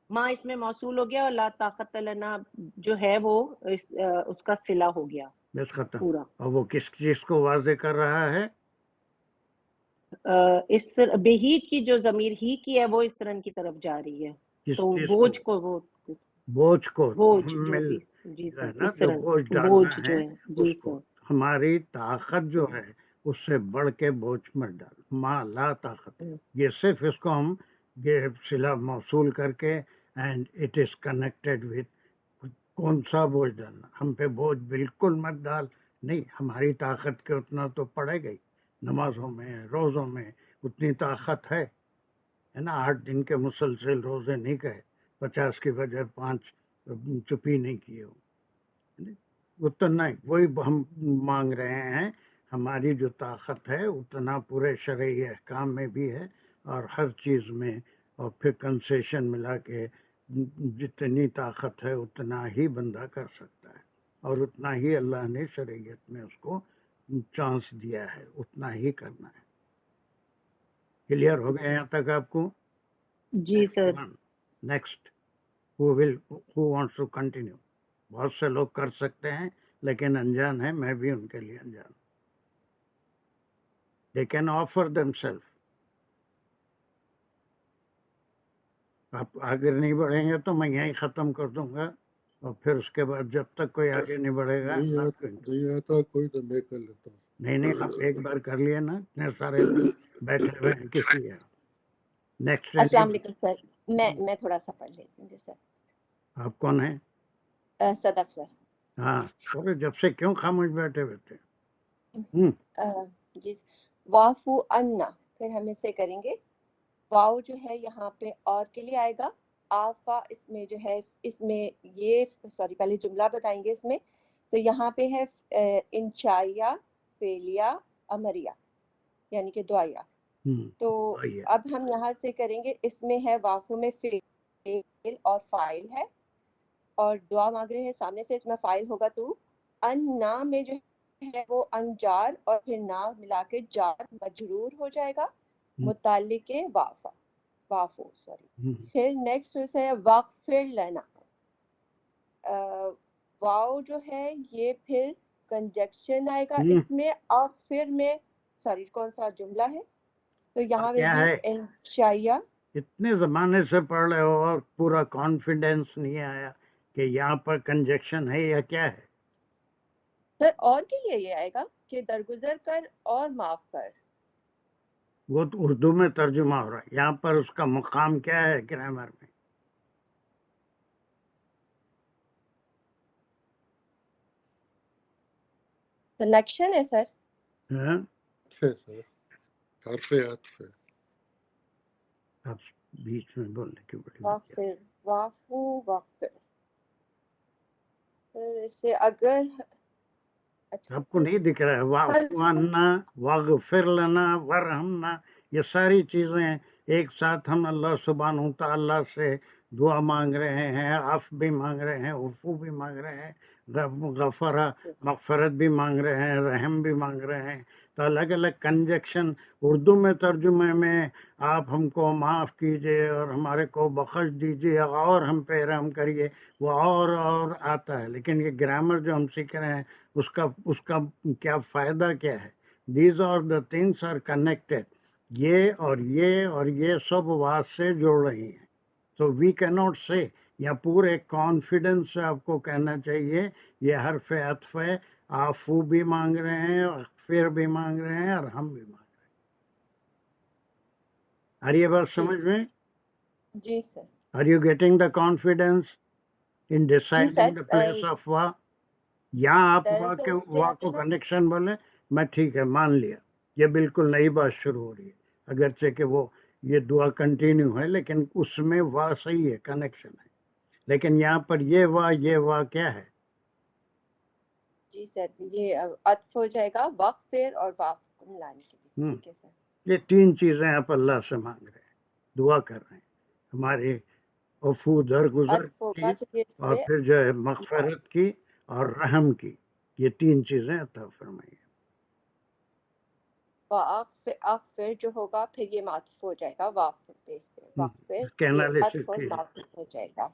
ماں اس میں موصول ہو گیا اور لا طاقت لنا جو ہے وہ اس کا صلہ ہو گیا بس ختم. پورا. اور وہ کس چیز کو واضح کر رہا ہے؟ اس بہی کی جو ضمیر ہی کی ہے وہ اس رن کی طرف جا رہی ہے، کس تو چیز بوجھ کو وہ بوجھ کو بوجھ جو مل بھی. جی ہے سر نا، اس جو رن بوجھ ڈالنا بوجھ ہے جو ہے. جی اس کو. سر. ہماری طاقت جو ہے اس سے بڑھ کے بوجھ مت ڈال. ماں لا طاقت، یہ صرف اس کو ہم یہ صلہ موصول کر کے and it is connected with کون سا بوجھ ڈالنا. ہم پہ بوجھ بالکل مت ڈال. نہیں، ہماری طاقت کے اتنا تو پڑے گئی. نمازوں میں روزوں میں اتنی طاقت ہے نا. 8 دن کے مسلسل روزے نہیں کہے، 50 کی بجائے 5 چپی نہیں کیے ہو. اتنا وہی ہم مانگ رہے ہیں. ہماری جو طاقت ہے اتنا پورے شرعی احکام میں بھی ہے اور ہر چیز میں، اور پھر کنسیشن ملا کے جتنی طاقت ہے اتنا ہی بندہ کر سکتا ہے، اور اتنا ہی اللہ نے شریعت میں اس کو چانس دیا ہے، اتنا ہی کرنا ہے. کلیئر ہو گیا یہاں تک آپ کو؟ جی sir. Next who wants to continue. بہت سے لوگ کر سکتے ہیں لیکن انجان ہے، میں بھی ان کے لیے انجان. they can offer themselves. آپ آگے نہیں بڑھیں گے تو میں یہیں ختم کر دوں گا، اور پھر اس کے بعد جب تک کوئی آگے نہیں بڑھے گا نہیں آتا کوئی تو میں کر لیتا ہوں. نہیں آپ ایک بار کر لیے نا، اتنے سارے بیٹھے ہوئے ہیں کس لیے. نیکسٹ. السلام علیکم سر. میں تھوڑا سا پڑھ لیتی ہوں. جی سر. آپ کون ہیں؟ صدف سر. ہاں، جب سے کیوں خاموش بیٹھے ہوئے تھے؟ جی. وافو انا، پھر ہم اسے کریں گے. واو جو ہے یہاں پہ اور کے لیے آئے گا. آفا اس میں جو ہے، اس میں یہ پہلے جملہ بتائیں گے. اس میں تو یہاں پہ ہے انشائیہ، فعلیہ، امریہ، یعنی کہ دعائیہ. تو اب ہم یہاں سے کریں گے. اس میں ہے وافو میں فعل اور فاعل ہے، اور دعا مانگ رہے ہیں سامنے سے. اس میں فاعل ہوگا تو انا میں جو ہے وہ انجار اور پھر نا ملا کے جار مجرور ہو جائے گا متعلق وافو سوری. پھر نیکسٹ ہے واغفر لنا. واو جو ہے یہ پھر کنجکشن آئے گا اس میں. اغفر میں سوری کون سا جملہ ہے، تو یہاں پہ بھی انشائیہ. اتنے زمانے سے پڑھ رہے ہو اور پورا کانفیڈینس نہیں آیا کہ یہاں پر کنجکشن ہے یا کیا ہے؟ سر اور کے لیے یہ آئے گا کہ درگزر کر اور معاف کر. وہ تو اردو میں ترجمہ ہو رہا ہے، یہاں پر اس کا مقام کیا ہے گرامر میں؟ کنیکشن ہے سر. ہاں حرف عطف ہے. آپ بیچ میں بولنے کی بڑی واغفر واعفو واغفر. سر اس سے اگر اچھا آپ کو نہیں دکھ رہا ہے واعف عنا واغفر لنا ورحمنا، یہ ساری چیزیں ایک ساتھ ہم اللہ سبحانہ وتعالیٰ سے دعا مانگ رہے ہیں، عفو بھی مانگ رہے ہیں، عفو بھی مانگ رہے ہیں، غفرہ مغفرت بھی مانگ رہے ہیں، رحم بھی مانگ رہے ہیں. تو الگ الگ کنجکشن اردو میں ترجمے میں آپ ہم کو معاف کیجئے اور ہمارے کو بخش دیجئے اور ہم پہ رحم کریے، وہ اور آتا ہے. لیکن یہ گرامر جو ہم سیکھ رہے ہیں اس کا کیا فائدہ کیا ہے؟ These are the things are connected. یہ اور یہ سب واس سے جوڑ رہی ہیں. تو وی کی ناٹ سے، یا پورے کانفیڈنس سے آپ کو کہنا چاہیے یہ حرف عطف ہے. عفو بھی مانگ رہے ہیں، اغفر بھی مانگ رہے ہیں، اور ہم بھی مانگ رہے ہیں. آر یہ بات سمجھ میں؟ جی sir. Are you getting the confidence in deciding the place of وا؟ یہاں آپ وا کو کنیکشن بولے میں ٹھیک ہے مان لیا، یہ بالکل نئی بات شروع ہو رہی ہے، اگرچہ کہ وہ یہ دعا کنٹینیو ہے لیکن اس میں وا صحیح ہے، کنیکشن ہے. لیکن یہاں پر یہ وا کیا ہے؟ جی سر یہ عطف ہو جائے گا واغفر اور واف ملانے کے لیے. ٹھیک ہے سر. یہ تین چیزیں آپ اللہ سے مانگ رہے ہیں، دعا کر رہے ہیں، ہمارے عفو درگزر کی، اور پھر جو ہے مغفرت کی اور رحم کی. یہ تین چیزیں عطا فرمائیے. واغفر جو ہوگا پھر یہ معطوف ہو جائے گا واغفر بیس پہ. واغفر یہ عطف اور معطوف ہو جائے گا.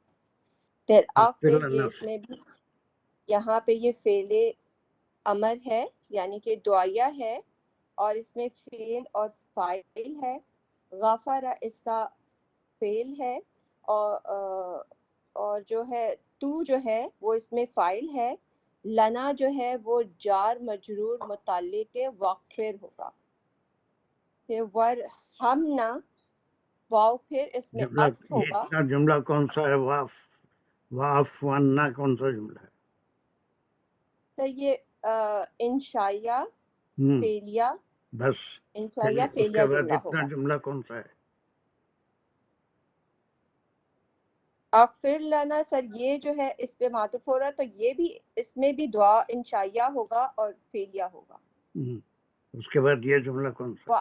پھر اغفر یہ اس میں بھی یہاں پہ یہ فعل امر ہے یعنی کہ دعائیہ ہے، اور اس میں فعل اور فاعل ہے. غفر اس کا فعل ہے، اور جو ہے تو جو ہے وہ اس میں فاعل ہے. لنا جو ہے وہ جار مجرور متعلق واغفر ہوگا. پھر ورحمنا واو پھر اس میں عطف ہوگا. جملہ کون سا ہے؟ واف عنا کون سا جملہ ہے؟ سر یہ انشائیہ فعلیہ، بس انشائیہ فعلیہ جملہ ہوگا. جملہ کون سا ہے؟ اغفر لنا سر یہ جو ہے اس پہ معطوف ہو رہا ہے، تو یہ بھی اس میں بھی دعا انشائیہ ہوگا اور فعلیہ ہوگا. اس کے بعد یہ جملہ کون سا؟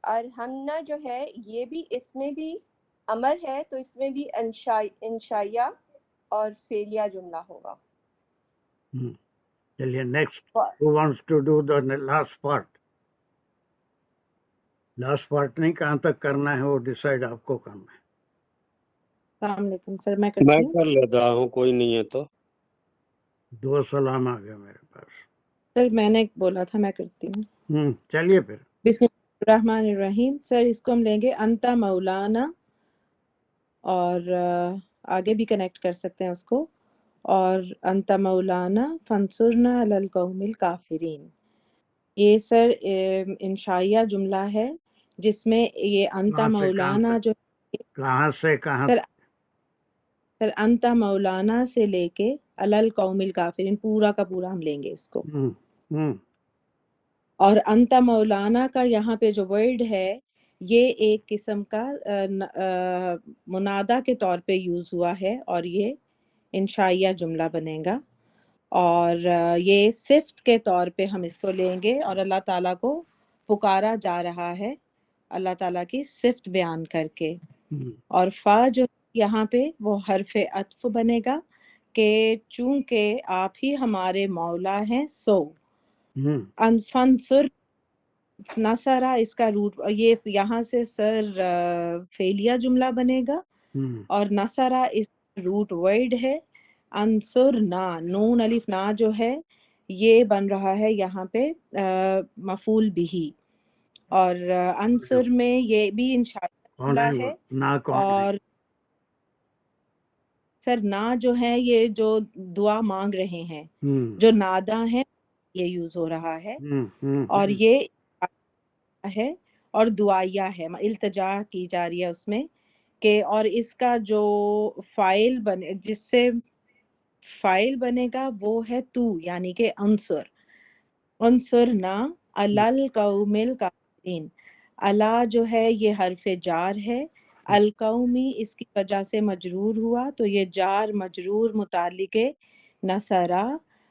ارحمنا جو ہے یہ بھی اس میں بھی امر ہے، تو اس میں بھی انشائیہ اور فعلیہ جملہ ہوگا. چلیے next. Who wants to do the last part؟ Last part نہیں، کہاں تک کرنا ہے وہ ڈیسائیڈ آپ کو کرنا ہے. السلام علیکم سر. میں کر لیتا ہوں، کوئی نہیں ہے تو. دو سلام آ گیا میرے پاس. سر میں نے بولا تھا میں کرتی ہوں. چلیے پھر. بسم اللہ الرحمن الرحیم. سر اس کو ہم لیں گے انتا مولانا، اور آگے بھی کنیکٹ کر سکتے ہیں اس کو، اور انتا مولانا فانصرنا علی القوم الکافرین. یہ سر انشائیہ جملہ ہے جس میں یہ انتا مولانا جو کہاں سے کہاں سر انتا مولانا سے لے کے علی القوم الکافرین پورا کا پورا ہم لیں گے اس کو. اور انتا مولانا کا یہاں پہ جو ورڈ ہے یہ ایک قسم کا منادا کے طور پہ یوز ہوا ہے، اور یہ انشائیہ جملہ بنے گا. اور یہ صفت کے طور پہ ہم اس کو لیں گے، اور اللہ تعالیٰ کو پکارا جا رہا ہے اللہ تعالیٰ کی صفت بیان کر کے. اور فا جو یہاں پہ وہ حرف عطف بنے گا کہ چونکہ آپ ہی ہمارے مولا ہیں، سو فنصر نصرہ اس کا روٹ، یہ یہاں سے سر فعلیہ جملہ بنے گا، اور نصرہ اس روٹ ورڈ ہے. انصر نا، نون الف نا جو ہے یہ بن رہا ہے یہاں پہ مفعول بہی، اور انصر میں یہ بھی انشاءاللہ جملہ ہے. اور سر نا جو ہے یہ جو دعا مانگ رہے ہیں جو نادا ہے یہ یوز ہو رہا ہے اور یہ ہے اور دعائیا ہے التجا کی جا رہی ہے اس میں کہ اور اس کا جو فائل بنے جس سے فائل بنے گا وہ ہے تو یعنی کہ عنصر نا علل قومل کافرین اللہ جو ہے یہ حرف جار ہے القومی اس کی وجہ سے مجرور ہوا تو یہ جار مجرور متعلق نصرہ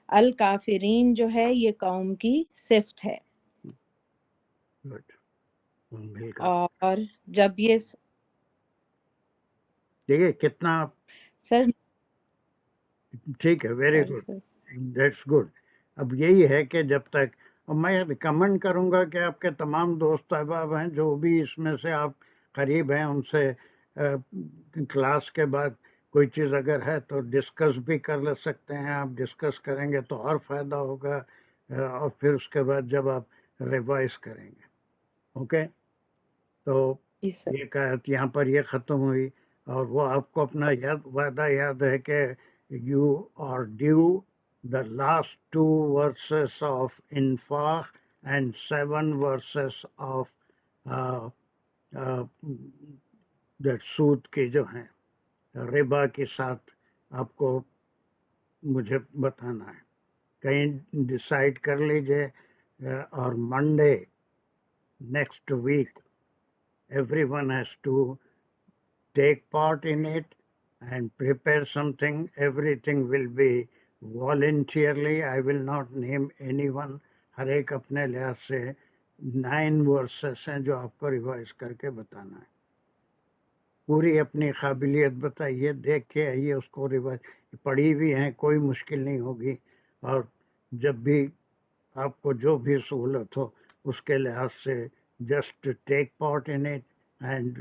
الکافرین جو ہے یہ قوم کی صفت ہے اور جب یہ دیکھیے کتنا سر ٹھیک ہے، ویری گڈ، دیٹس گڈ. اب یہی ہے کہ جب تک میں ریکمینڈ کروں گا کہ آپ کے تمام دوست احباب ہیں جو بھی اس میں سے آپ قریب ہیں ان سے کلاس کے بعد کوئی چیز اگر ہے تو ڈسکس بھی کر لے سکتے ہیں. آپ ڈسکس کریں گے تو اور فائدہ ہوگا اور پھر اس کے بعد جب آپ ریوائز کریں گے. اوکے، تو یہ کہت یہاں پر یہ ختم ہوئی اور وہ آپ کو اپنا وعدہ یاد ہے کہ you are due the last 2 verses of Infaq and 7 verses of that سود کی جو ہیں ربا کے ساتھ آپ کو مجھے بتانا ہے. کہیں ڈیسائیڈ کر لیجئے اور Monday next week everyone has to take part in it and prepare something. Everything will be voluntarily. I will not name anyone. ہر ایک اپنے لحاظ سے 9 verses ہیں جو آپ کو ریوائز کر کے بتانا ہے. پوری اپنی قابلیت بتائیے، دیکھ کے آئیے اس کو ریوائز پڑھی بھی ہیں، کوئی مشکل نہیں ہوگی. اور جب بھی آپ کو جو بھی سہولت ہو اس کے لحاظ سے just take part in it and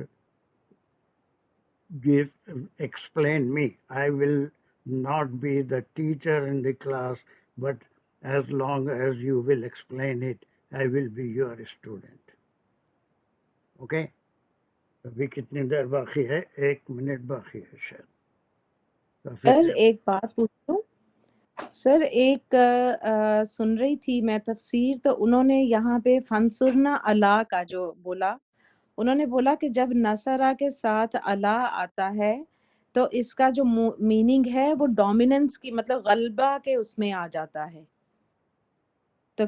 explain me. I will not be the teacher in the class, but as long as you will explain it, I will be your student. Okay? ابھی کتنی دیر باقی ہے؟ 1 minute باقی ہے شاید. سر ایک بات پوچھوں سر، ایک سن رہی تھی میں تفسیر، تو انہوں نے یہاں پہ فنسرنا اللہ کا جو بولا، انہوں نے بولا کہ جب نصرہ کے ساتھ اللہ آتا ہے تو اس کا جو میننگ ہے وہ ڈومیننس کی مطلب غلبہ کے اس میں آ جاتا ہے. تو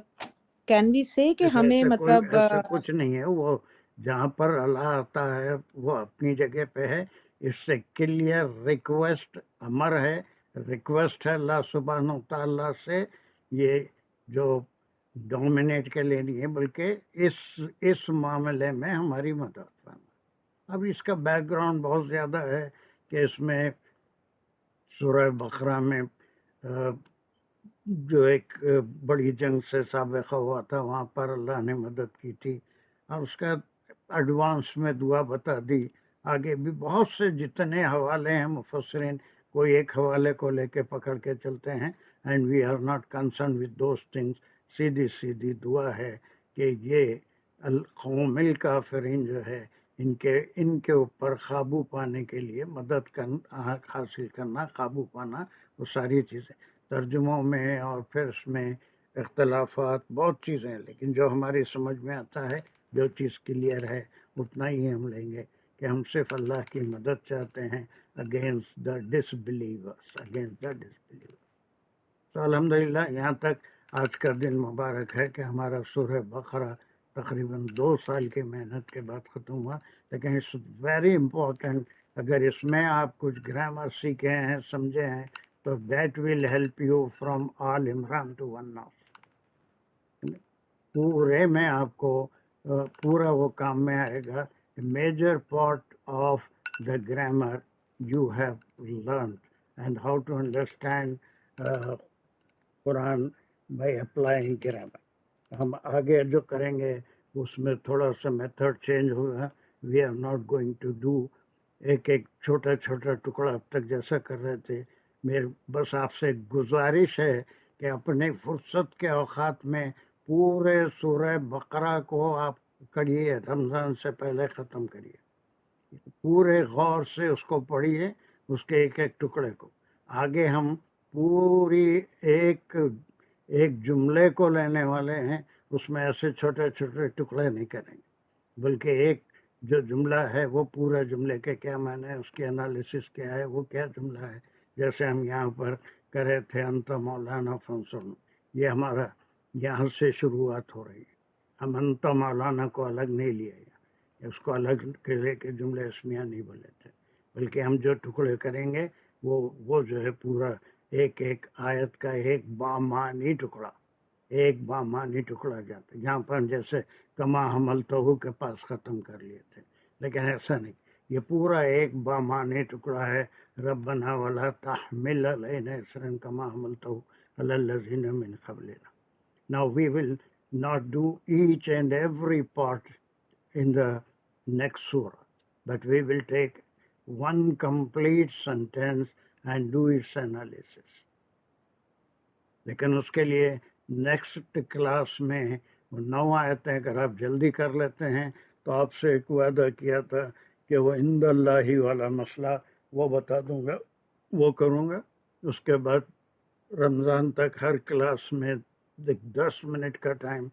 کین وی سے کہ ہمیں مطلب ایسا کچھ نہیں ہے. وہ جہاں پر اللہ آتا ہے وہ اپنی جگہ پہ ہے. اس سے کلیئر ریکویسٹ امر ہے، ریکویسٹ ہے اللہ سبحانہ تعالیٰ سے. یہ جو ڈومینیٹ کے لیے نہیں ہے بلکہ اس معاملے میں ہماری مدد کرنا. اب اس کا بیک گراؤنڈ بہت زیادہ ہے کہ اس میں سورہ بقرہ میں جو ایک بڑی جنگ سے سابقہ ہوا تھا وہاں پر اللہ نے مدد کی تھی اور اس کا ایڈوانس میں دعا بتا دی. آگے بھی بہت سے جتنے حوالے ہیں مفسرین کوئی ایک حوالے کو لے کے پکڑ کے چلتے ہیں and we are not concern with those things. سیدھی دعا ہے کہ یہ القوم الکافرین جو ہے ان کے اوپر قابو پانے کے لیے مدد حاصل کرنا، قابو پانا، وہ ساری چیزیں ترجموں میں اور پھر اس میں اختلافات بہت چیزیں ہیں، لیکن جو ہماری سمجھ میں آتا ہے جو چیز کلیئر ہے اتنا ہی ہم لیں گے کہ ہم صرف اللہ کی مدد چاہتے ہیں اگینسٹ دا ڈس بلیورس. تو الحمدللہ یہاں تک آج کا دن مبارک ہے کہ ہمارا سورہ بقرہ تقریباً 2 سال کی محنت کے بعد ختم ہوا. لیکن اٹس ویری امپورٹنٹ، اگر اس میں آپ کچھ گرامر سیکھے ہیں، سمجھے ہیں، تو that will help you from آل عمران ٹو الناس. پورے میں آپ کو پورا وہ کام میں آئے گا. Major part of the grammar you have learned and how to understand Quran by applying grammar. ہم آگے جو کریں گے اس میں تھوڑا سا میتھڈ چینج ہوگا. We are not going to do ایک چھوٹا ٹکڑا اب تک جیسا کر رہے تھے. میرے بس آپ سے گزارش ہے کہ اپنے فرصت کے اوقات میں پورے سورہ بقرہ کو آپ کریے، رمضان سے پہلے ختم کریے، پورے غور سے اس کو پڑھیے اس کے ایک ایک ٹکڑے کو. آگے ہم پوری ایک جملے کو لینے والے ہیں، اس میں ایسے چھوٹے چھوٹے ٹکڑے نہیں کریں گے، بلکہ ایک جو جملہ ہے وہ پورا جملے کے کیا معنی ہے، اس کی انالیسس کیا ہے، وہ کیا جملہ ہے. جیسے ہم یہاں پر کرے تھے انت مولانا فانصرنا، یہ ہمارا یہاں سے شروعات ہو رہی ہے. ہم انت مولانا کو الگ نہیں لیا، اس کو الگ لے کے جملے اسمیہ نہیں بولے تھے، بلکہ ہم جو ٹکڑے کریں گے وہ جو ہے پورا ایک ایک آیت کا ایک بامانی ٹکڑا جاتا ہے. یہاں پر جیسے کما حملتہ کے پاس ختم کر لیے تھے، لیکن ایسا نہیں، یہ پورا ایک بامانی ٹکڑا ہے. ربنا ولا تحمل علینا اصرا کما حملتہ علی الذین من قبلنا. Now we will not do each and every part in the next surah, but we will take one complete sentence and do its analysis. لیکن اس کے لیے نیکسٹ کلاس میں 9 آیتیں اگر آپ جلدی کر لیتے ہیں تو آپ سے ایک وعدہ کیا تھا کہ وہ عند اللہ والا مسئلہ وہ بتا دوں گا، وہ کروں گا. اس کے بعد رمضان تک ہر کلاس میں 10 منٹ کا ٹائم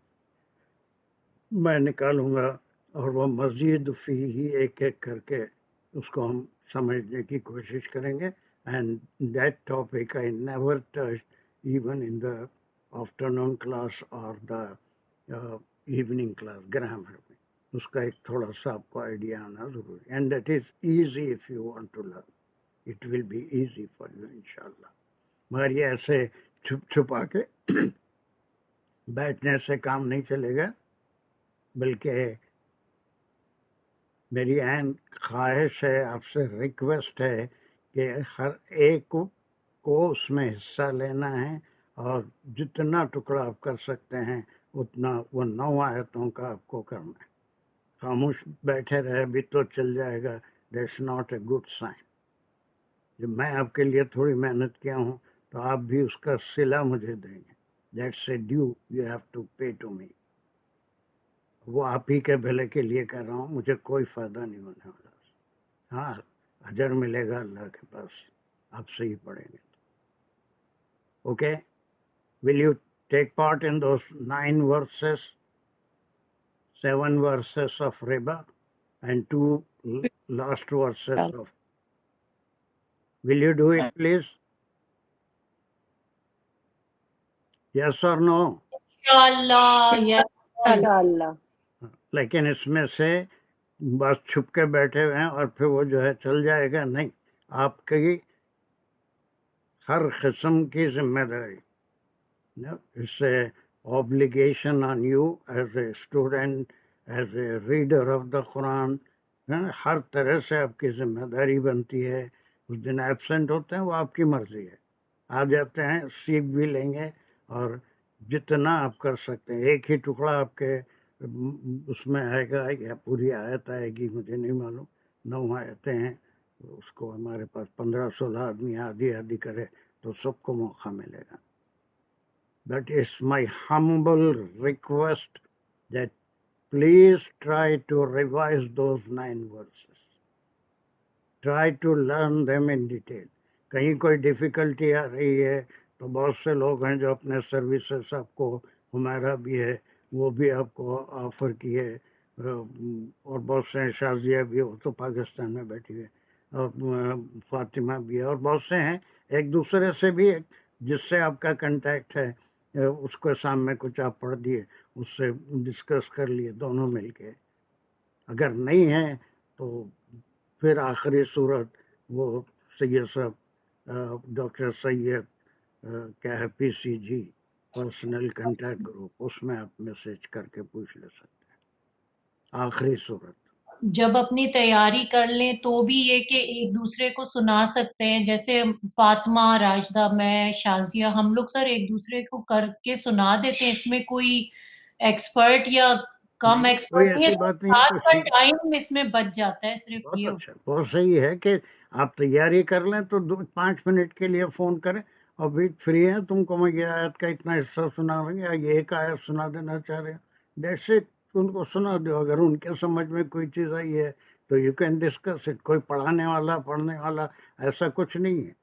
میں نکالوں گا، اور وہ مزید فی ہی ایک ایک کر کے اس کو ہم سمجھنے کی کوشش کریں گے. And that topic I never touch even in the afternoon class or the evening class, grammar میں. اس کا ایک تھوڑا سا آپ کو آئیڈیا آنا ضروری ہے. And that is easy if you want to learn. It will be easy for you inshallah. مگر یہ ایسے چھپا کے بیٹھنے سے کام نہیں چلے گا، بلکہ میری عین خواہش ہے، آپ سے ریکویسٹ ہے کہ ہر ایک کو اس میں حصہ لینا ہے، اور جتنا ٹکڑا آپ کر سکتے ہیں اتنا وہ 9 آیتوں کا آپ کو کرنا ہے. خاموش بیٹھے رہے بھی تو چل جائے گا، that's not a good sign. جب میں آپ کے لیے تھوڑی محنت کیا ہوں تو آپ بھی اس کا صلہ مجھے دیں گے. That's a due you have to pay to me. وہ آپ ہی کے بھلے کے لیے کر رہا ہوں، مجھے کوئی فائدہ نہیں ہونے والا. ہاں اجر ملے گا اللہ کے پاس، آپ سے ہی پڑھیں گے. Okay, will you take part in those 9 verses, 7 verses of riba, and 2 last verses of? Will you do it, please? Yes or no? Inshallah, yes. انشاءاللہ. لیکن اس میں سے بس چھپ کے بیٹھے ہوئے ہیں اور پھر وہ جو ہے چل جائے گا نہیں. آپ کی ہر قسم کی ذمہ داری، it's a obligation on you as a student, as a reader of the Quran. ہر طرح سے آپ کی ذمہ داری بنتی ہے. اس دن ایبسینٹ ہوتے ہیں وہ آپ کی مرضی ہے، آ جاتے ہیں سیکھ بھی لیں گے، اور جتنا آپ کر سکتے ہیں. ایک ہی ٹکڑا آپ کے اس میں آئے گا یا پوری آیت آئے گی مجھے نہیں معلوم. 9 آیتیں ہیں، اس کو ہمارے پاس 15-16 آدمی آدھی کرے تو سب کو موقع ملے گا. That is my humble request, that please try to revise those 9 verses. Try to learn them in detail. کہیں کوئی ڈیفیکلٹی آ رہی ہے تو بہت سے لوگ ہیں جو اپنے سروسز آپ کو، ہمارا بھی ہے وہ بھی آپ کو آفر کی ہے، اور بہت سے شازیہ بھی، وہ تو پاکستان میں بیٹھی ہے، اور فاطمہ بھی ہے، اور بہت سے ہیں. ایک دوسرے سے بھی جس سے آپ کا کنٹیکٹ ہے اس کے سامنے کچھ آپ پڑھ دیے، اس سے ڈسکس کر لیے دونوں مل کے. اگر نہیں ہے تو پھر آخری صورت وہ سید صاحب ڈاکٹر سید کیا ہے PCG پرسنل کنٹیکٹ گروپ، اس میں آپ میسج کر کے پوچھ لے سکتے ہیں. آخری صورت جب اپنی تیاری کر لیں تو بھی یہ کہ ایک دوسرے کو سنا سکتے ہیں، جیسے فاطمہ، راشدہ، میں، شازیہ، ہم لوگ سر ایک دوسرے کو کر کے سنا دیتے ہیں. اس میں کوئی ایکسپرٹ یا کم کوئی ایکسپرٹ نہیں ہے، ایسی بات نہیں ہے. ساتھ کا ٹائم اس میں بچ جاتا ہے. صرف بہت یہ اچھا، بہت صحیح ہے کہ آپ تیاری کر لیں تو 5 منٹ کے لیے فون کریں، اور بھی فری ہے تم کو میں یہ آیت کا اتنا حصہ سنا رہے ہیں یا یہ ایک آیت سنا دینا چاہ رہے ہیں، دیٹس اٹ. ان کو سنا دو. اگر ان کے سمجھ میں کوئی چیز آئی ہے تو یو کین ڈسکس اٹ. کوئی پڑھانے والا پڑھنے والا ایسا کچھ نہیں ہے,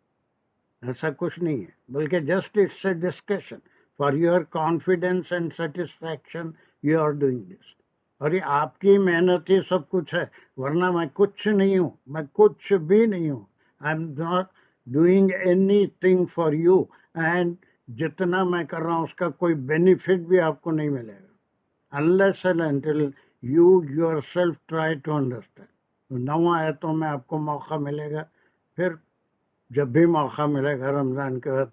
ایسا کچھ نہیں ہے, بلکہ just it's a discussion for your confidence and satisfaction you are doing this. اور یہ آپ کی محنت ہی سب کچھ ہے, ورنہ میں کچھ نہیں ہوں, میں کچھ بھی نہیں ہوں. آئی am not doing any thing for you, and جتنا میں کر رہا ہوں اس کا کوئی بینیفٹ بھی آپ کو نہیں ملے گا unless and until you yourself try to understand. 9 آیتوں میں آپ کو موقع ملے گا, پھر جب بھی موقع ملے گا رمضان کے بعد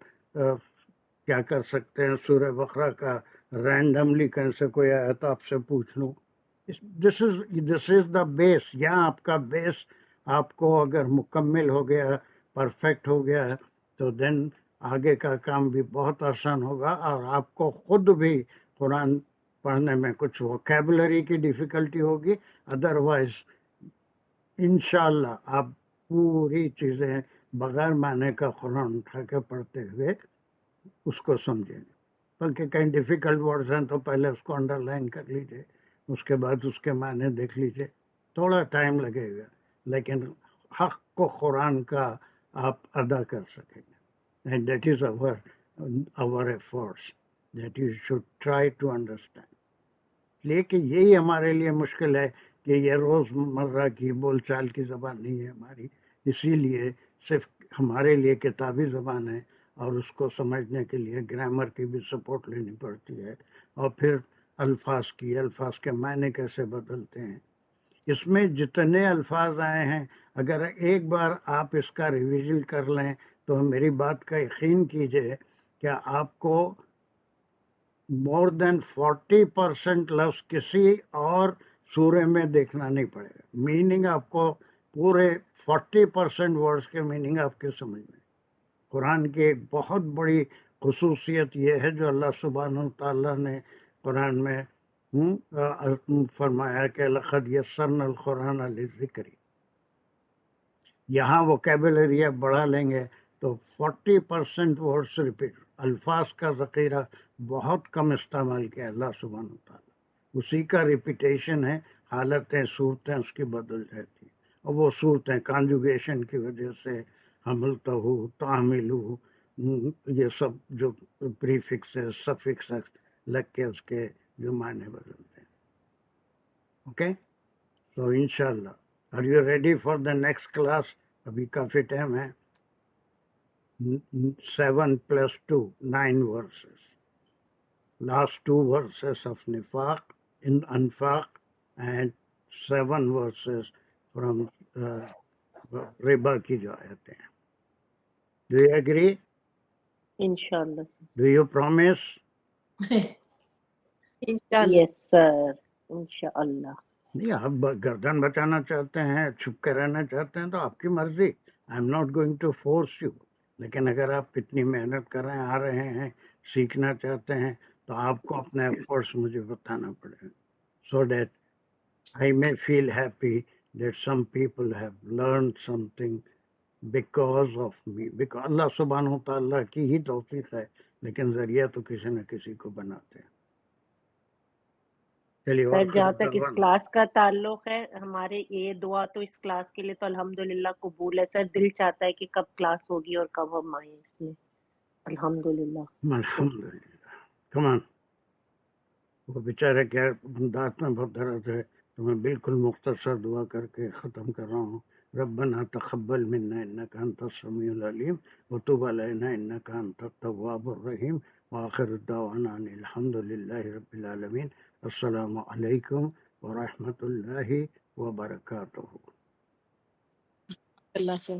کیا کر سکتے ہیں, سورہ بقرہ کا رینڈملی کہیں سے کوئی آیت آپ سے پوچھ لوں. دس از دا بیس. یہاں آپ کا بیس آپ کو اگر مکمل ہو گیا, پرفیکٹ ہو گیا ہے, تو دین آگے کا کام بھی بہت آسان ہوگا, اور آپ کو خود بھی قرآن پڑھنے میں کچھ ووکیبلری کی ڈیفیکلٹی ہوگی. ادروائز انشاءاللہ آپ پوری چیزیں بغیر معنی کا قرآن اٹھا کے پڑھتے ہوئے اس کو سمجھیں گے. بلکہ کہیں ڈیفیکلٹ ورڈز ہیں تو پہلے اس کو انڈر لائن کر لیجیے, اس کے بعد اس کے معنی دیکھ لیجیے. تھوڑا ٹائم لگے گا, لیکن حق کو قرآن کا آپ ادا کر سکیں گے. And that is our efforts that you should try to understand. لیکن یہی ہمارے لیے مشکل ہے کہ یہ روز مرہ کی بول چال کی زبان نہیں ہے ہماری, اسی لیے صرف ہمارے لیے کتابی زبان ہے, اور اس کو سمجھنے کے لیے گرامر کی بھی سپورٹ لینی پڑتی ہے, اور پھر الفاظ کے معنی کیسے بدلتے ہیں. اس میں جتنے الفاظ آئے ہیں اگر ایک بار آپ اس کا ریویژن کر لیں تو میری بات کا یقین کیجئے کہ آپ کو مور دین 40% لفظ کسی اور سورے میں دیکھنا نہیں پڑے گا. میننگ آپ کو پورے 40% ورڈز کے میننگ آپ کے سمجھ میں. قرآن کی ایک بہت بڑی خصوصیت یہ ہے جو اللہ سبحانہ تعالیٰ نے قرآن میں فرمایا کہ لقد یسرنا القرآن للذکر. یہاں ووکیبلری آپ بڑھا لیں گے تو 40% ورڈز ریپیٹ. الفاظ کا ذخیرہ بہت کم استعمال کیا اللہ سبحانہ تعالیٰ, اسی کا ریپیٹیشن ہے. حالتیں صورتیں اس کی بدل جاتی, اور وہ صورتیں کانجوگیشن کی وجہ سے حملتہ ہو, تعامل ہو, یہ سب جو پریفکسز سفکسز لگ کے اس کے جو معنی بدلتے ہیں. اوکے, سو انشاءاللہ are you ready for the next class? ابھی کافی ٹائم ہے. 7 + 2 9 verses. Last 2 verses of Nifaq in Anfaq, and 7 verses from Riba کی جو آیتیں ہیں. Do you agree? انشاءاللہ. Do you promise? انشاءاللہ. Yes sir. انشاءاللہ. نہیں, آپ گردن بچانا چاہتے ہیں, چھپ کے رہنا چاہتے ہیں تو آپ کی مرضی. I am not going to force you. لیکن اگر آپ اتنی محنت کر رہے ہیں, آ رہے ہیں, سیکھنا چاہتے ہیں, تو آپ کو اپنے ایفرٹس مجھے بتانا پڑے گا, so that I may feel happy that some people have learned something because of me. Because اللہ سبحانہ تعالیٰ کی ہی توفیق ہے, لیکن ذریعہ تو کسی نہ کسی کو بناتے ہیں. چلیے, سر جہاں تک اس کلاس کا تعلق ہے, ہمارے یہ دعا تو اس کلاس کے لیے تو الحمدللہ قبول ہے سر. دل چاہتا ہے کہ کب کلاس ہوگی اور کب ہم آئیں اس میں. الحمدللہ. الحمدللہ. کمان, وہ بیچارے کیا دانت میں بہت درد ہے, تو میں بالکل مختصر دعا کر کے ختم کر رہا ہوں. ربنا تقبل منا انک انت السمیع العلیم وتب علینا انک انت التواب الرحیم وآخر دعوانا ان الحمد للہ رب العالمین. السلام علیکم ورحمۃ اللہ وبرکاتہ. اللہ سے